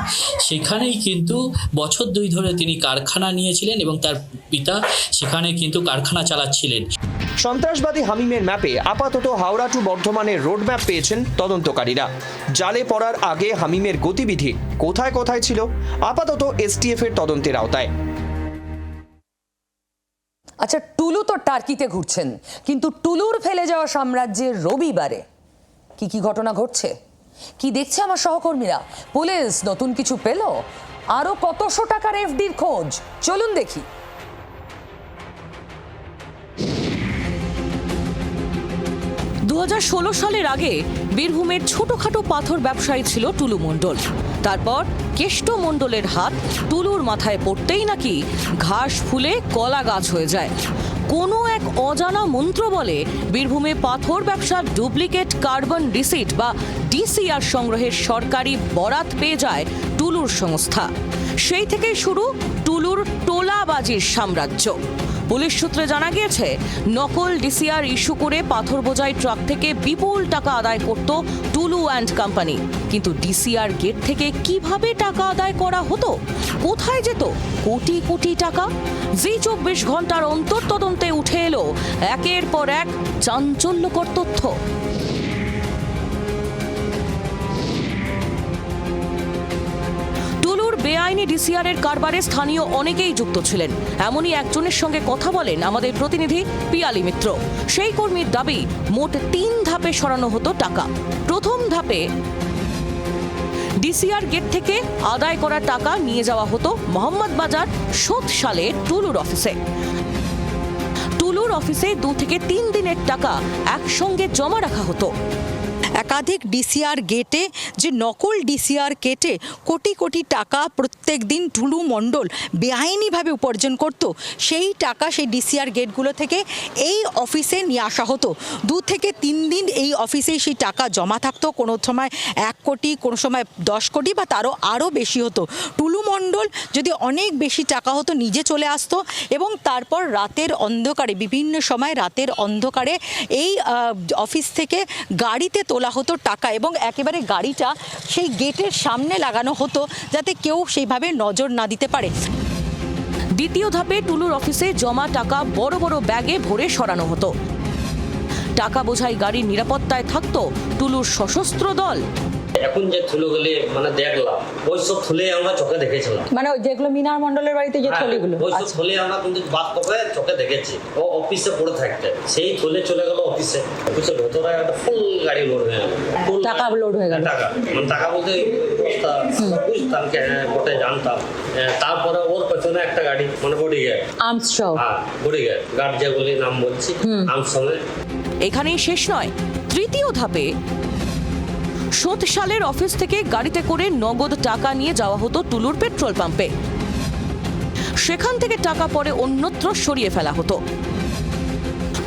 সেখানেই কিন্তু বছর 2 ধরে তিনি কারখানা নিয়েছিলেন এবং তার পিতা সেখানে কিন্তু কারখানা চালাচ্ছিলেন। সন্ত্রাসবাদী হামিমের ম্যাপে আপাতত হাওড়া টু বর্ধমানের রোড ম্যাপ পেয়েছেন তদন্তকারীরা। জালে পড়ার আগে হামিমের গতিবিধি কোথায় কোথায় ছিল আপাতত এসটিএফ এর তদন্তের আওতায়। আচ্ছা, টুলু তো টার্কিতে ঘুরছেন, কিন্তু টুলুর ফেলে যাওয়া সাম্রাজ্যের রবিবারে কি কি ঘটনা ঘটছে, কি দেখছে আমার সহকর্মীরা? পুলিশ নতুন কিছু পেল? আরো কতশো টাকার এফডির খোঁজ, চলুন দেখি। 2016 সালের আগে বীরভূমের ছোটখাটো পাথর ব্যবসায়ী ছিল টুলু মণ্ডল। তারপর কেষ্ট মণ্ডলের হাত টুলুর মাথায় পড়তেই নাকি ঘাস ফুলে কলা গাছ হয়ে যায়। কোনো এক অজানা মন্ত্র বলে বীরভূমে পাথর ব্যবসার ডুপ্লিকেট কার্বন রিসিট বা ডিসিআর সংগ্রহের সরকারি বরাত পেয়ে যায় টুলুর সংস্থা। সেই থেকেই শুরু টুলুর টোলাবাজির সাম্রাজ্য। পুলিশ সূত্রে জানা গিয়েছে, নকল ডিসিআর ইস্যু করে পাথর বোঝাই ট্রাক থেকে বিপুল টাকা আদায় করত টুলু অ্যান্ড কোম্পানি। কিন্তু ডিসিআর গেট থেকে কিভাবে টাকা আদায় করা হতো, কোথায় যেত কোটি কোটি টাকা? জি 24 ঘন্টার অন্তর তদন্তে উঠে এলো একের পর এক চাঞ্চল্যকর তথ্য। বেআইনি ডিসিআর এর কারবারে স্থানীয় অনেকেই যুক্ত ছিলেন। এমনই একজনের সঙ্গে কথা বলেন আমাদের প্রতিনিধি পিয়ালি মিত্র। সেই কর্মীর দাবি, মোট 3 ধাপে সরানো হতো টাকা। প্রথম ধাপে ডিসিআর গেট থেকে আদায় করা টাকা নিয়ে যাওয়া হতো মোহাম্মদ বাজার সোত সালে টুলুর অফিসে। টুলুর অফিসে 2 থেকে 3 দিনের টাকা একসঙ্গে জমা রাখা হতো। একাধিক ডিসিআর গেটে যে নকল ডিসিআর কেটে কোটি কোটি টাকা প্রত্যেক দিন টুলু মণ্ডল বেআইনিভাবে উপার্জন করত, সেই টাকা সেই ডিসিআর গেটগুলো থেকে এই অফিসে নিয়ে আসা হতো। 2 থেকে 3 দিন এই অফিসেই সেই টাকা জমা থাকতো। কোনো সময় 1 কোটি, কোনো সময় 10 কোটি বা তারও আরও বেশি হতো। টুলু মণ্ডল যদি অনেক বেশি টাকা হতো নিজে চলে আসতো এবং তারপর রাতের অন্ধকারে, বিভিন্ন সময় রাতের অন্ধকারে এই অফিস থেকে গাড়িতে তোলা হতো টাকা এবং একেবারে গাড়িটা সেই গেটের সামনে লাগানো হতো যাতে কেউ সেইভাবে নজর না দিতে পারে। দ্বিতীয় ধাপে টুলুর অফিসে জমা টাকা বড় বড় ব্যাগে ভরে সরানো হতো। টাকা বোঝাই গাড়ির নিরাপত্তায় থাকতো টুলুর সশস্ত্র দল। এখন যে থলিগুলি মানে দেখলাম, ওই সব থলি আমরা চোখে দেখেছিলাম, মানে যেগুলো মিনার মণ্ডলের বাড়িতে যে থলিগুলো, ওই সব থলি আমরা কিন্তু বাস্তবে চোখে দেখেছি। ও অফিসে পড়ে থাকতে, সেই থলে চলে গেল অফিসে। অফিসের ভেতরে একটা ফুল গাড়ি লোড হয়ে গেল, টাকা লোড হয়ে গেল। টাকা মানে টাকা বলতে বুঝতাম, বটে জানতাম। তারপরে ওর পেছনে একটা গাড়ি, মানে বডিগার্ড, আর্মস সহ, হ্যাঁ বডিগার্ড, গার্ড যেগুলি নাম বলছি, আর্মস সঙ্গে। এখানেই শেষ নয়। তৃতীয় ধাপে সোত সালের অফিস থেকে গাড়িতে করে নগদ টাকা নিয়ে যাওয়া হতো টুলুর পেট্রোল পাম্পে। সেখান থেকে টাকা পরে অন্যত্র সরিয়ে ফেলা হতো।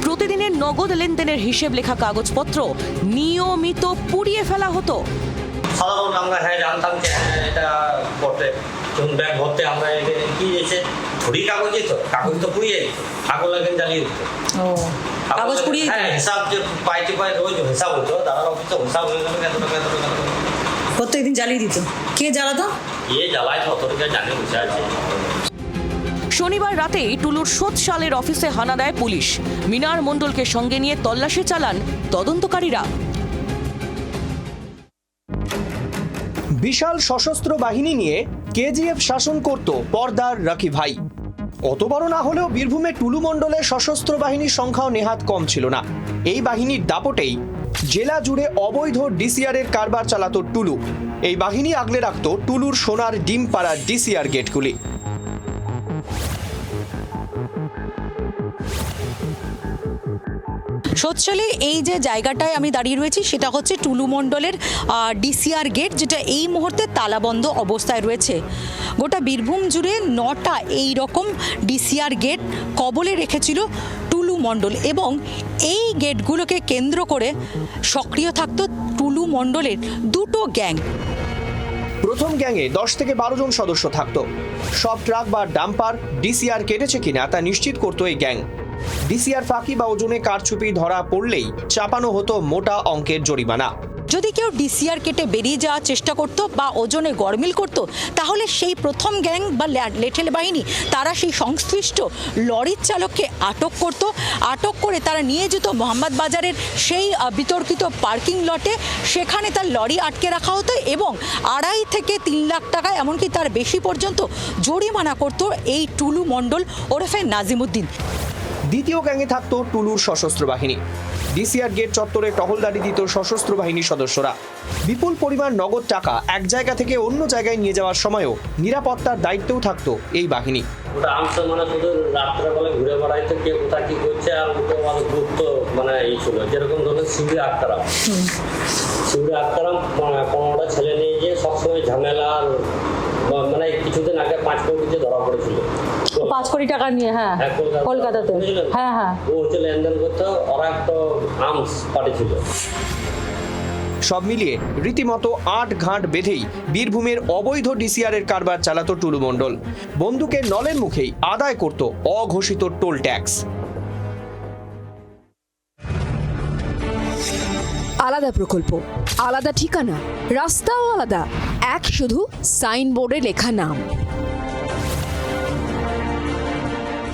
প্রতিদিনের নগদ লেনদেনের হিসেব লেখা কাগজপত্র নিয়মিত পুড়িয়ে ফেলা হতো। সাধারণ আমরা জানতাম যে এটা বটে, যখন ব্যাগ ভরতে আমরা কি এসে থুড়ি কাগজই তো, কাগজ তো পুড়িয়ে দিত, আগুন লাগে জ্বালিয়ে দিত। কাগজ পুড়িয়ে, হ্যাঁ, হিসাব যে পাইতে পাই রোজ হিসাব হতো, দাদার অফিসে হিসাব হয়ে গেল, এত টাকা এত টাকা প্রত্যেকদিন জ্বালিয়ে দিত। কে জ্বালাতো? কে জ্বালায় তো অত জানে, বসে আছে। শনিবার রাতেই টুলুর সোত সালের অফিসে হানা দেয় পুলিশ। মিনার মণ্ডলকে সঙ্গে নিয়ে তল্লাশি চালান তদন্তকারীরা। বিশাল সশস্ত্র বাহিনী নিয়ে কেজিএফ শাসন করত পর্দার রাকি ভাই। অত বড় না হলেও বীরভূমে টুলু মণ্ডলের সশস্ত্র বাহিনীর সংখ্যাও নেহাত কম ছিল না। এই বাহিনীর দাপটেই জেলা জুড়ে অবৈধ ডিসিআর এর কারবার চালাতো টুলু। এই বাহিনী আগলে রাখত টুলুর সোনার ডিম পাড়া ডিসিআর গেটগুলি। সোৎসালে এই যে জায়গাটায় আমি দাঁড়িয়ে রয়েছি সেটা হচ্ছে টুলু মণ্ডলের ডিসিআর গেট, যেটা এই মুহূর্তে তালাবন্ধ অবস্থায় রয়েছে। গোটা বীরভূম জুড়ে 9টা এই রকম ডিসিআর গেট কবলে রেখেছিল টুলু মণ্ডল এবং এই গেটগুলোকে কেন্দ্র করে সক্রিয় থাকতো টুলু মণ্ডলের 2টো গ্যাং। প্রথম গ্যাংয়ে 10 থেকে 12 জন সদস্য থাকতো। সব ট্রাক বা ডাম্পার ডিসিআর কেটেছে কিনা তা নিশ্চিত করতো এই গ্যাং। ডিসিআর ফাঁকি বা ওজনে কারচুপি ধরা পড়লেই চাপানো হতো মোটা অঙ্কের জরিমানা। যদি কেউ ডিসিআর কেটে বেরিয়ে যাওয়ার চেষ্টা করতো বা ওজনে গরমিল করতো, তাহলে সেই প্রথম গ্যাং বা লেঠেল বাহিনী তারা সেই সংশ্লিষ্ট লরির চালককে আটক করত। আটক করে তারা নিয়ে যেত মোহাম্মদ বাজারের সেই বিতর্কিত পার্কিং লটে। সেখানে তার লরি আটকে রাখা হতো এবং 2.5 থেকে 3 লাখ টাকা, এমনকি তার বেশি পর্যন্ত জরিমানা করত এই টুলু মণ্ডল ওরফে নাজিমুদ্দিন। দ্বিতীয় গ্যাংয়ে থাকতো টুলুর সশস্ত্র বাহিনী। ডিসিআর গেট চত্বরে টহলদারি দিত সশস্ত্র বাহিনীর সদস্যরা। বিপুল পরিমাণ নগদ টাকা এক জায়গা থেকে অন্য জায়গায় নিয়ে যাওয়ার সময়ও নিরাপত্তার দায়িত্বেও থাকতো এই বাহিনী। ওটা আমসা মানে শুধু রাত্রেবেলা ঘুরে বেড়াইতে কে কোথায় কি করছে, আর ওটা মানে গুরুত্ব মানে এই ছিল। যেরকম ধরুন শিবিরে আক্তারাম 15টা ছেলে নিয়ে গিয়ে সবসময় ঝামেলা, মানে কিছুদিন আগে 5 কোটিতে ধরা পড়েছিল, 5 কোটি টাকা নিয়ে। হ্যাঁ, কলকাতাতে। হ্যাঁ হ্যাঁ, ও হচ্ছে লেনদেন করতে। ওরা একটা আর্মস পার্টি ছিল। সব মিলিয়ে রীতিমতো ৮ ঘাট বেঁধেই বীরভূমের অবৈধ ডিসিআরের কারবার চালাতো টুলু মণ্ডল। বন্দুকের নলের মুখেই আদায় করত অঘোষিত টোল ট্যাক্স। আলাদা প্রকল্প, আলাদা ঠিকানা, রাস্তাও আলাদা, এক শুধু সাইনবোর্ডে লেখা নাম।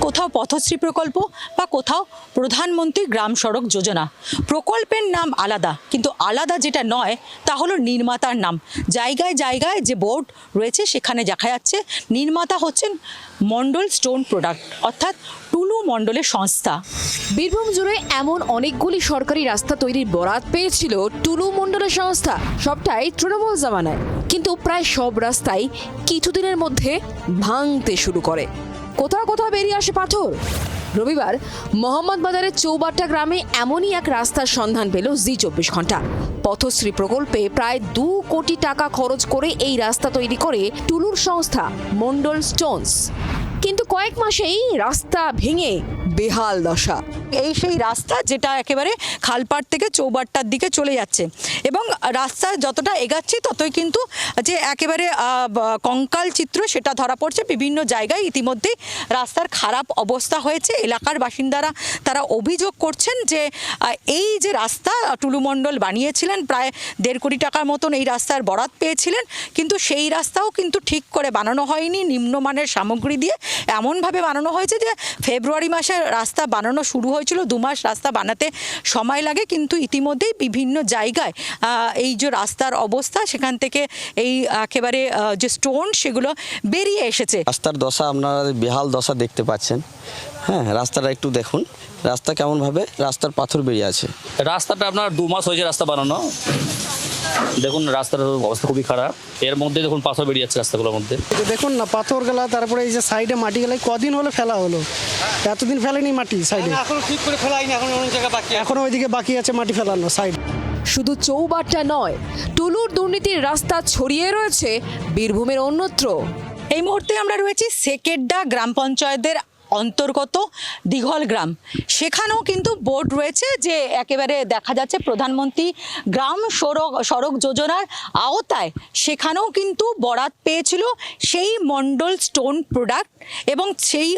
কোথাও পথশ্রী প্রকল্প বা কোথাও প্রধানমন্ত্রী গ্রাম সড়ক যোজনা। প্রকল্পের নাম আলাদা, কিন্তু আলাদা যেটা নয় তা হলো নির্মাতার নাম। জায়গায় জায়গায় যে বোর্ড রয়েছে সেখানে দেখা যাচ্ছে নির্মাতা হচ্ছেন মণ্ডল স্টোন প্রোডাক্ট, অর্থাৎ টুলু মণ্ডলের সংস্থা। বীরভূম জুড়ে এমন অনেকগুলি সরকারি রাস্তা তৈরির বরাত পেয়েছিল টুলু মণ্ডলের সংস্থা, সবটাই তৃণমূল জামানায়। কিন্তু প্রায় সব রাস্তাই কিছুদিনের মধ্যে ভাঙতে শুরু করে, কোথাও কোথাও বেরিয়ে আসে পাথর। রবিবার মোহাম্মদবাজারের চৌবাট্টা গ্রামে এমনই এক রাস্তার সন্ধান পেল জি24 ঘন্টা। পথশ্রী প্রকল্পে প্রায় 2 কোটি টাকা খরচ করে এই রাস্তা তৈরি করে টুলুর সংস্থা মণ্ডল স্টোনস। কিন্তু কয়েক মাসেই রাস্তা ভেঙে বেহাল দশা। এই সেই রাস্তা যেটা একেবারে খালপাড় থেকে চৌবাট্টার দিকে চলে যাচ্ছে, এবং রাস্তা যতটা এগাচ্ছি ততই কিন্তু যে একেবারে কঙ্কাল চিত্র সেটা ধরা পড়ছে। বিভিন্ন জায়গায় ইতিমধ্যেই রাস্তার খারাপ অবস্থা হয়েছে। এলাকার বাসিন্দারা তারা অভিযোগ করছেন যে এই যে রাস্তা টুলু মণ্ডল বানিয়েছিলেন, প্রায় 1.5 কোটি টাকার মতন এই রাস্তার বরাত পেয়েছিলেন, কিন্তু সেই রাস্তাও কিন্তু ঠিক করে বানানো হয়নি। নিম্নমানের সামগ্রী দিয়ে এমনভাবে বানানো হয়েছে যে ফেব্রুয়ারি মাসে রাস্তা বানানো শুরু হয়েছিল, 2 মাস রাস্তা বানাতে সময় লাগে। কিন্তু ইতিমধ্যেই বিভিন্ন জায়গায় এই যে রাস্তার অবস্থা, সেখান থেকে এই একেবারে যে স্টোন সেগুলো বেরিয়ে এসেছে। রাস্তার দশা আপনারা বেহাল দশা দেখতে পাচ্ছেন। হ্যাঁ, রাস্তাটা একটু দেখুন, রাস্তা কেমনভাবে রাস্তার পাথর বেরিয়ে আছে। রাস্তাটা আপনার 2 মাস হয়েছে রাস্তা বানানো, দেখুন রাস্তার অবস্থা খুবই খারাপ। এর মধ্যে দেখুন পাথর বেরিয়ে যাচ্ছে রাস্তাগুলোর মধ্যে। দেখুন না পাথর গেলা, তারপরে এই যে সাইডে মাটি গেলা কদিন হলো ফেলা হলো, এতদিন ফেলেনি মাটি সাইডে, এখন ঠিক করে ফেলাইনি, এখন অনেক জায়গা বাকি, এখন ওইদিকে বাকি আছে মাটি ফেলানো সাইড। শুধু চৌবাট্টা নয়, টুলুর দুর্নীতির রাস্তা ছড়িয়ে রয়েছে বীরভূমের অন্যত্র। এই মুহূর্তে আমরা রয়েছি সেকেড্ডা গ্রাম পঞ্চায়েতের অন্তর্গত দিঘল গ্রাম। সেখানেও কিন্তু বোর্ড রয়েছে যে একেবারে দেখা যাচ্ছে প্রধানমন্ত্রী গ্রাম সড়ক যোজনার আওতায় সেখানেও কিন্তু বরাত পেয়েছিল সেই মণ্ডল স্টোন প্রোডাক্ট, এবং সেই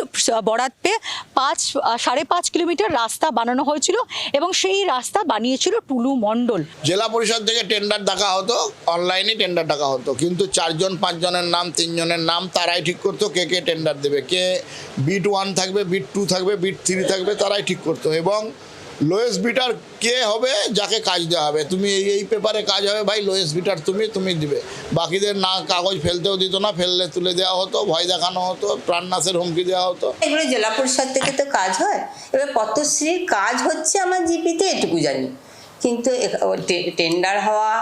বরাত পেয়ে 5.5 কিলোমিটার রাস্তা বানানো হয়েছিল, এবং সেই রাস্তা বানিয়েছিল টুলু মণ্ডল। জেলা পরিষদ থেকে টেন্ডার ডাকা হতো, অনলাইনে টেন্ডার ডাকা হতো, কিন্তু 4-5 জনের নাম, 3 জনের নাম তারাই ঠিক করতো কে কে টেন্ডার দেবে, কে বিট 1 থাকবে, বিট 2 থাকবে, বিট 3 থাকবে, তারাই ঠিক করতো। এবং লোয়েস্ট বিটার কে হবে যাকে কাজ দেওয়া হবে, তুমি এই পেপারে কাজ হবে ভাই, লোয়েস্ট বিটার তুমি দিবে। বাকিদের না কাগজ ফেলতেও দিত না, ফেললে তুলে দেওয়া হতো, ভয় দেখানো হতো, প্রাণনাশের হুমকি দেওয়া হতো। এগুলো জেলা পরিষদ থেকে তো কাজ হয়। এবার পথশ্রীর কাজ হচ্ছে আমার জিপিতে, এটুকু জানি, কিন্তু টেন্ডার হওয়া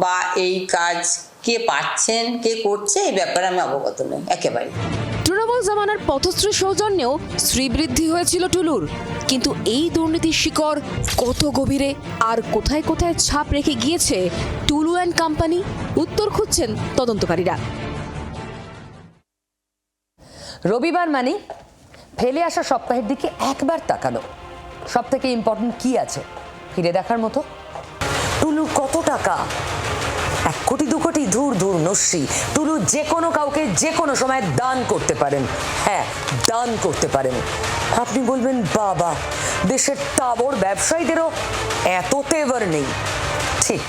বা এই কাজ কে পাচ্ছেন কে করছে এই ব্যাপারে আমি অবগত নই একেবারে। তৃণমূল জামানার পথশ্রী সৌজন্যেও শ্রীবৃদ্ধি হয়েছিল টুলুর, কিন্তু এই দুর্নীতির শিকড় কত গভীরে আর কোথায় কোথায় ছাপ রেখে গিয়েছে টুলু অ্যান্ড কোম্পানি, উত্তর খুঁজছেন তদন্তকারীরা। রবিবার মানে ফেলে আসা সপ্তাহের দিকে একবার তাকানো। সব থেকে ইম্পর্টেন্ট কি আছে ফিরে দেখার মতো? টুলুর কত টাকা? 1 কোটি 2 কোটি, ধুর নস্যি। টুলু যে কোনো কাউকে যে কোনো সময় দান করতে পারেন। হ্যাঁ, দান করতে পারেন। আপনি বলবেন বাবা, দেশের তাবড় ব্যবসায়ীদেরও এত তেভার নেই। ঠিক,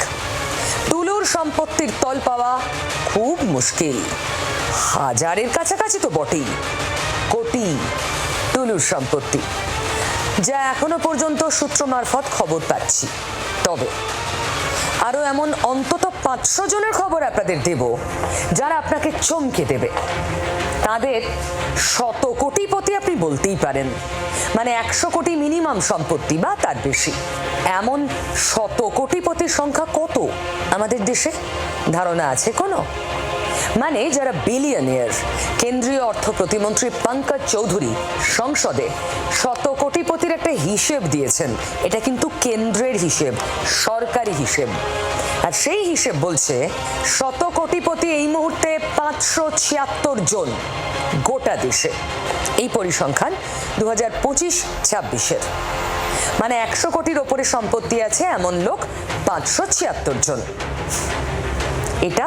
টুলুর সম্পত্তির তল পাওয়া খুব মুশকিল। 1000-এর কাছাকাছি তো বটেই। কোটি টুলুর সম্পত্তি, যা এখনো পর্যন্ত সূত্র মারফত খবর পাচ্ছি। তবে আরো এমন অন্তত 500 জনের খবর আপনাদের দেব যারা আপনাকে চমকে দেবে। তাদের 100 কোটিপতি আপনি বলতেই পারেন, মানে 100 কোটি মিনিমাম সম্পত্তি বা তার বেশি। এমন 100 কোটিপতির সংখ্যা কত আমাদের দেশে ধারণা আছে কোনো? মানে যারা বিলিয়নিয়ার। কেন্দ্রীয় অর্থ প্রতিমন্ত্রী পঙ্কজ চৌধুরী সংসদে 100 কোটিপতির একটা হিসেব দিয়েছেন। এটা কিন্তু কেন্দ্রের হিসেব, সরকারি হিসেব। আর সেই হিসেব বলছে 100 কোটিপতি এই মুহূর্তে 576 জন গোটা দেশে। এই পরিসংখ্যান 2025-26-এর। মানে 100 কোটির ওপরে সম্পত্তি আছে এমন লোক 576 জন। এটা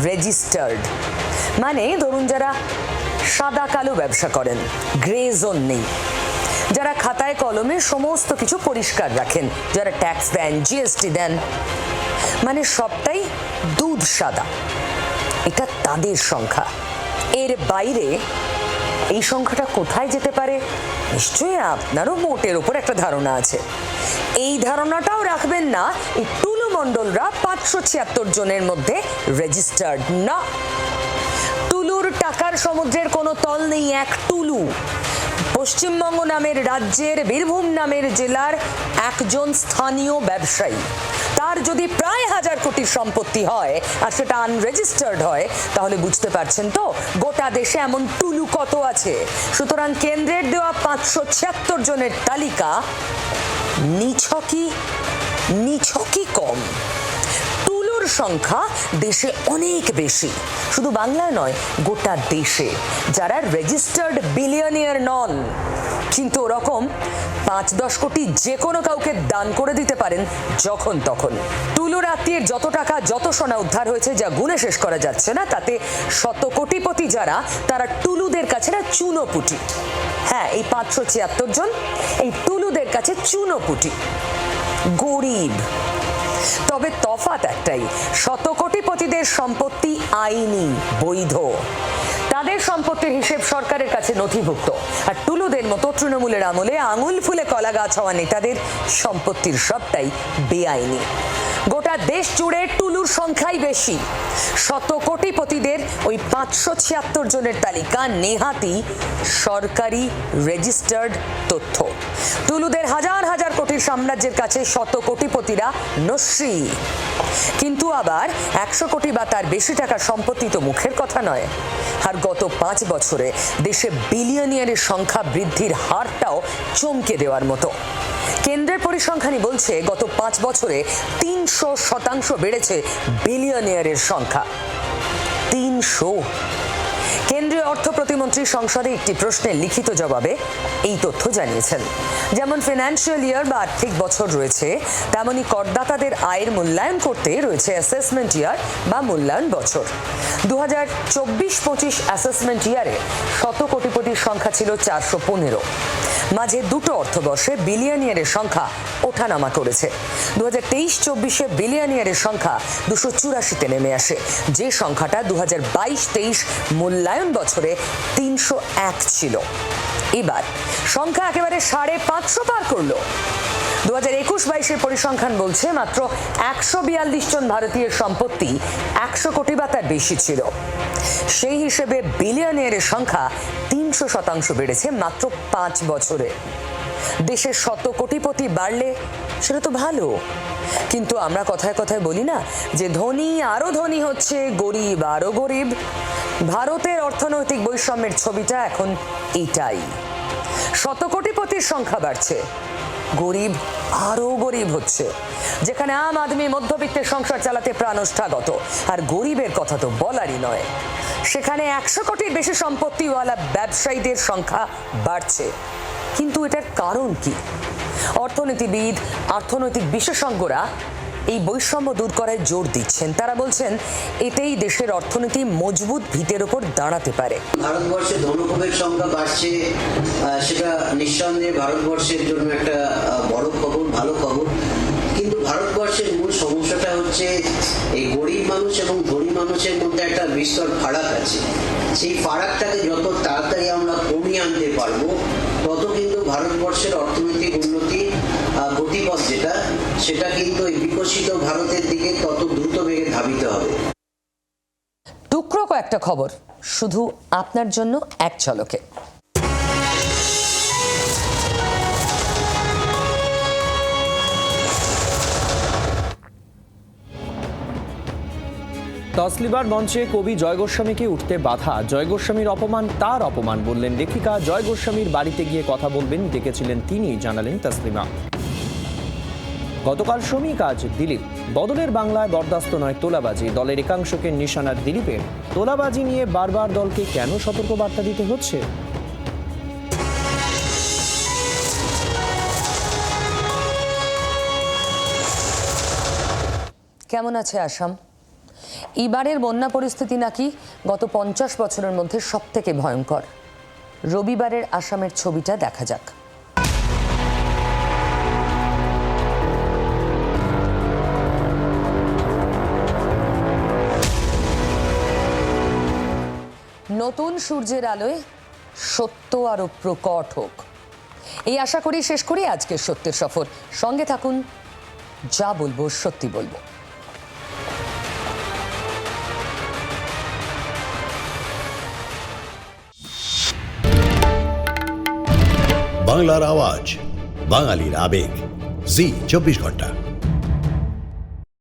রেজিস্টার্ড, মানে ধরুন যারা সাদা কালো ব্যবসা করেন, গ্রে জোন নেই, যারা খাতায় কলমে সমস্ত কিছু পরিষ্কার রাখেন, যারা ট্যাক্স দেন, জিএসটি দেন, মানে সবটাই দুধ সাদা, এটা তাদের সংখ্যা। এর বাইরে এই সংখ্যাটা কোথায় যেতে পারে নিশ্চয়ই আপনারও মোটের উপর একটা ধারণা আছে। এই ধারণাটাও রাখবেন না এই টুলু মণ্ডলরা 576 জনের মধ্যে রেজিস্টার্ড না। টুলুর টাকার সমুদ্রের কোনো তল নেই, এক টুলু পশ্চিমবঙ্গ নামের রাজ্যের বীরভূম নামের জেলার একজন স্থানীয় ব্যবসায়ী, তার যদি প্রায় 1000 কোটির সম্পত্তি হয় আর সেটা আনরেজিস্টার্ড হয়, তাহলে বুঝতে পারছেন তো গোটা দেশে এমন টুলু কত আছে। সুতরাং কেন্দ্রের দেওয়া 576 জনের তালিকা নিছকই কম। টুলুর সংখ্যা দেশে অনেক বেশি, শুধু বাংলায় নয় গোটা দেশে, যারা রেজিস্টার্ড বিলিয়নিয়ার নন, কিন্তু ওরকম 5-10 কোটি যে কোনো কাউকে দান করে দিতে পারেন যখন তখন। টুলুর আত্মীয়ের যত টাকা যত সোনা উদ্ধার হয়েছে যা গুণে শেষ করা যাচ্ছে না, তাতে 100 কোটিপতি যারা, তারা টুলুদের কাছে না চুনোপুটি। হ্যাঁ, এই 576 জন এই টুলুদের কাছে চুনোপুটি, গরিব। তবে তফাৎ একটাই, 100 কোটিপতিদের সম্পত্তি আইনি, বৈধ, তাদের সম্পত্তির হিসেব সরকারের কাছে নথিভুক্ত। আর টুলুদের মতো তৃণমূলের আমলে আঙুল ফুলে কলা গাছ হওয়া নেতাদের সম্পত্তির সবটাই বেআইনি। গোটা দেশ জুড়ে টুলুর সংখ্যাই বেশি। 100 কোটিপতিদের ওই 576 জনের তালিকা নেহাতি সরকারি রেজিস্টার্ড তথ্য। টুলুদের হাজার হাজার কোটির সাম্রাজ্যের কাছে 100 কোটিপতিরা নস্যি। কিন্তু আবার 100 কোটি বা তার বেশি টাকার সম্পত্তি তো মুখের কথা নয়। আর গত 5 বছরে দেশে বিলিয়নিয়ারের সংখ্যা বৃদ্ধির হারটাও চমকে দেওয়ার মতো। কেন্দ্রের পরিসংখ্যানই বলছে গত 5 বছরে 300% বেড়েছে বিলিয়নিয়ারের সংখ্যা। 300। কেন্দ্রীয় অর্থ প্রতিমন্ত্রী সংসদে একটি প্রশ্নের লিখিত জবাবে এই তথ্য জানিয়েছেন। যেমন ফিনান্সিয়াল ইয়ার বা আর্থিক বছর রয়েছে, তেমনি করদাতাদের আয়ের মূল্যায়ন করতে রয়েছে অ্যাসেসমেন্ট ইয়ার বা মূল্যায়ন বছর। 2024-25 অ্যাসেসমেন্ট ইয়ারে 100 কোটিপতির সংখ্যা ছিল 415। মাঝে দুটো অর্থবর্ষে বিলিয়নিয়ারের সংখ্যা ওঠানামা করেছে। 2023-24-এ বিলিয়নিয়ারের সংখ্যা 284-তে নেমে আসে, যে সংখ্যাটা 2022-23 মূল্যায়ন বছরে 301 ছিল। এবার সংখ্যা একেবারে 550 পার করলো। 2021-22-এর পরিসংখ্যান বলছে মাত্র 142 জন ভারতীয় সম্পত্তি 100 কোটি বা তার বেশি ছিল। সেই হিসেবে বিলিয়নিয়ারের সংখ্যা 300% বেড়েছে মাত্র 5 বছরে। দেশের 100 কোটিপতি বাড়লে সেটা তো ভালো, কিন্তু আমরা কথায় কথায় বলি না যে ধনী আরো ধনী হচ্ছে, গরিব আরো গরিব। ভারতের অর্থনৈতিক বৈষম্যের ছবিটা এখন এটাই। 100 কোটিপতির সংখ্যা বাড়ছে, গরিব আরো গরিব হচ্ছে। যেখানে আম আদমি মধ্যবিত্তের সংসার চালাতে প্রাণষ্ঠাগত, আর গরিবের কথা তো বলারই নয়, সেখানে 100 কোটির বেশি সম্পত্তিওয়ালা ব্যবসায়ীদের সংখ্যা বাড়ছে। কিন্তু এটার কারণ কি? অর্থনীতিবিদ, অর্থনৈতিক বিশেষজ্ঞরা এই বৈষম্য দূর করায় জোর দিচ্ছেন। তারা বলছেন এতেই দেশের অর্থনীতি মজবুত ভিতের উপর দাঁড়াতে পারে। ভারতবর্ষে ধনকুবের সংখ্যা বাড়ছে, সেটা নিঃসন্দেহে ভারতবর্ষের জন্য একটা বড় খবর, ভালো খবর। কিন্তু ভারতবর্ষের মূল সমস্যাটা হচ্ছে এই গরিব মানুষ এবং ধনী মানুষের মধ্যে একটা বিস্তর ফারাক আছে। সেই ফারাকটাকে যত তাড়াতাড়ি আমরা কমিয়ে আনতে পারবো, তত কিন্তু ভারতবর্ষের অর্থনৈতিক উন্নতি গতিপথ যেটা, সেটা কিন্তু এই বিকশিত ভারতের দিকে তত দ্রুত বেগে ধাবিত হবে। টুকরো কয়েকটা খবর শুধু আপনার জন্য এক ঝলকে। তসলিমার মঞ্চে কবি জয় গোস্বামীকে উঠতে বাধা। জয় গোস্বামীর অপমান তার অপমান বললেন লেখিকা। জয় গোস্বামীর বাড়িতে গিয়ে কথা বলবেন ডেকেছিলেন তিনি, জানালেন তসলিমা। গতকাল শ্রমিক, আজ দিলীপ। বদলের বাংলায় বরদাস্ত নয় তোলাবাজি। দলের একাংশকে নিশানা দিলীপের। তোলাবাজি নিয়ে বারবার দলকে কেন সতর্কবার্তা দিতে হচ্ছে? কেমন আছে আসাম? এবারের বন্যা পরিস্থিতি নাকি গত 50 বছরের মধ্যে সবথেকে ভয়ঙ্কর। রবিবারের আসামের ছবিটা দেখা যাক। নতুন সূর্যের আলোয় সত্য আরো প্রকট হোক, এই আশা করি শেষ করি আজকের সত্যের সফর। সঙ্গে থাকুন, যা বলবো সত্যি বলবো। বাংলার আওয়াজ, বাঙালির আবেগ, জি 24 ঘন্টা।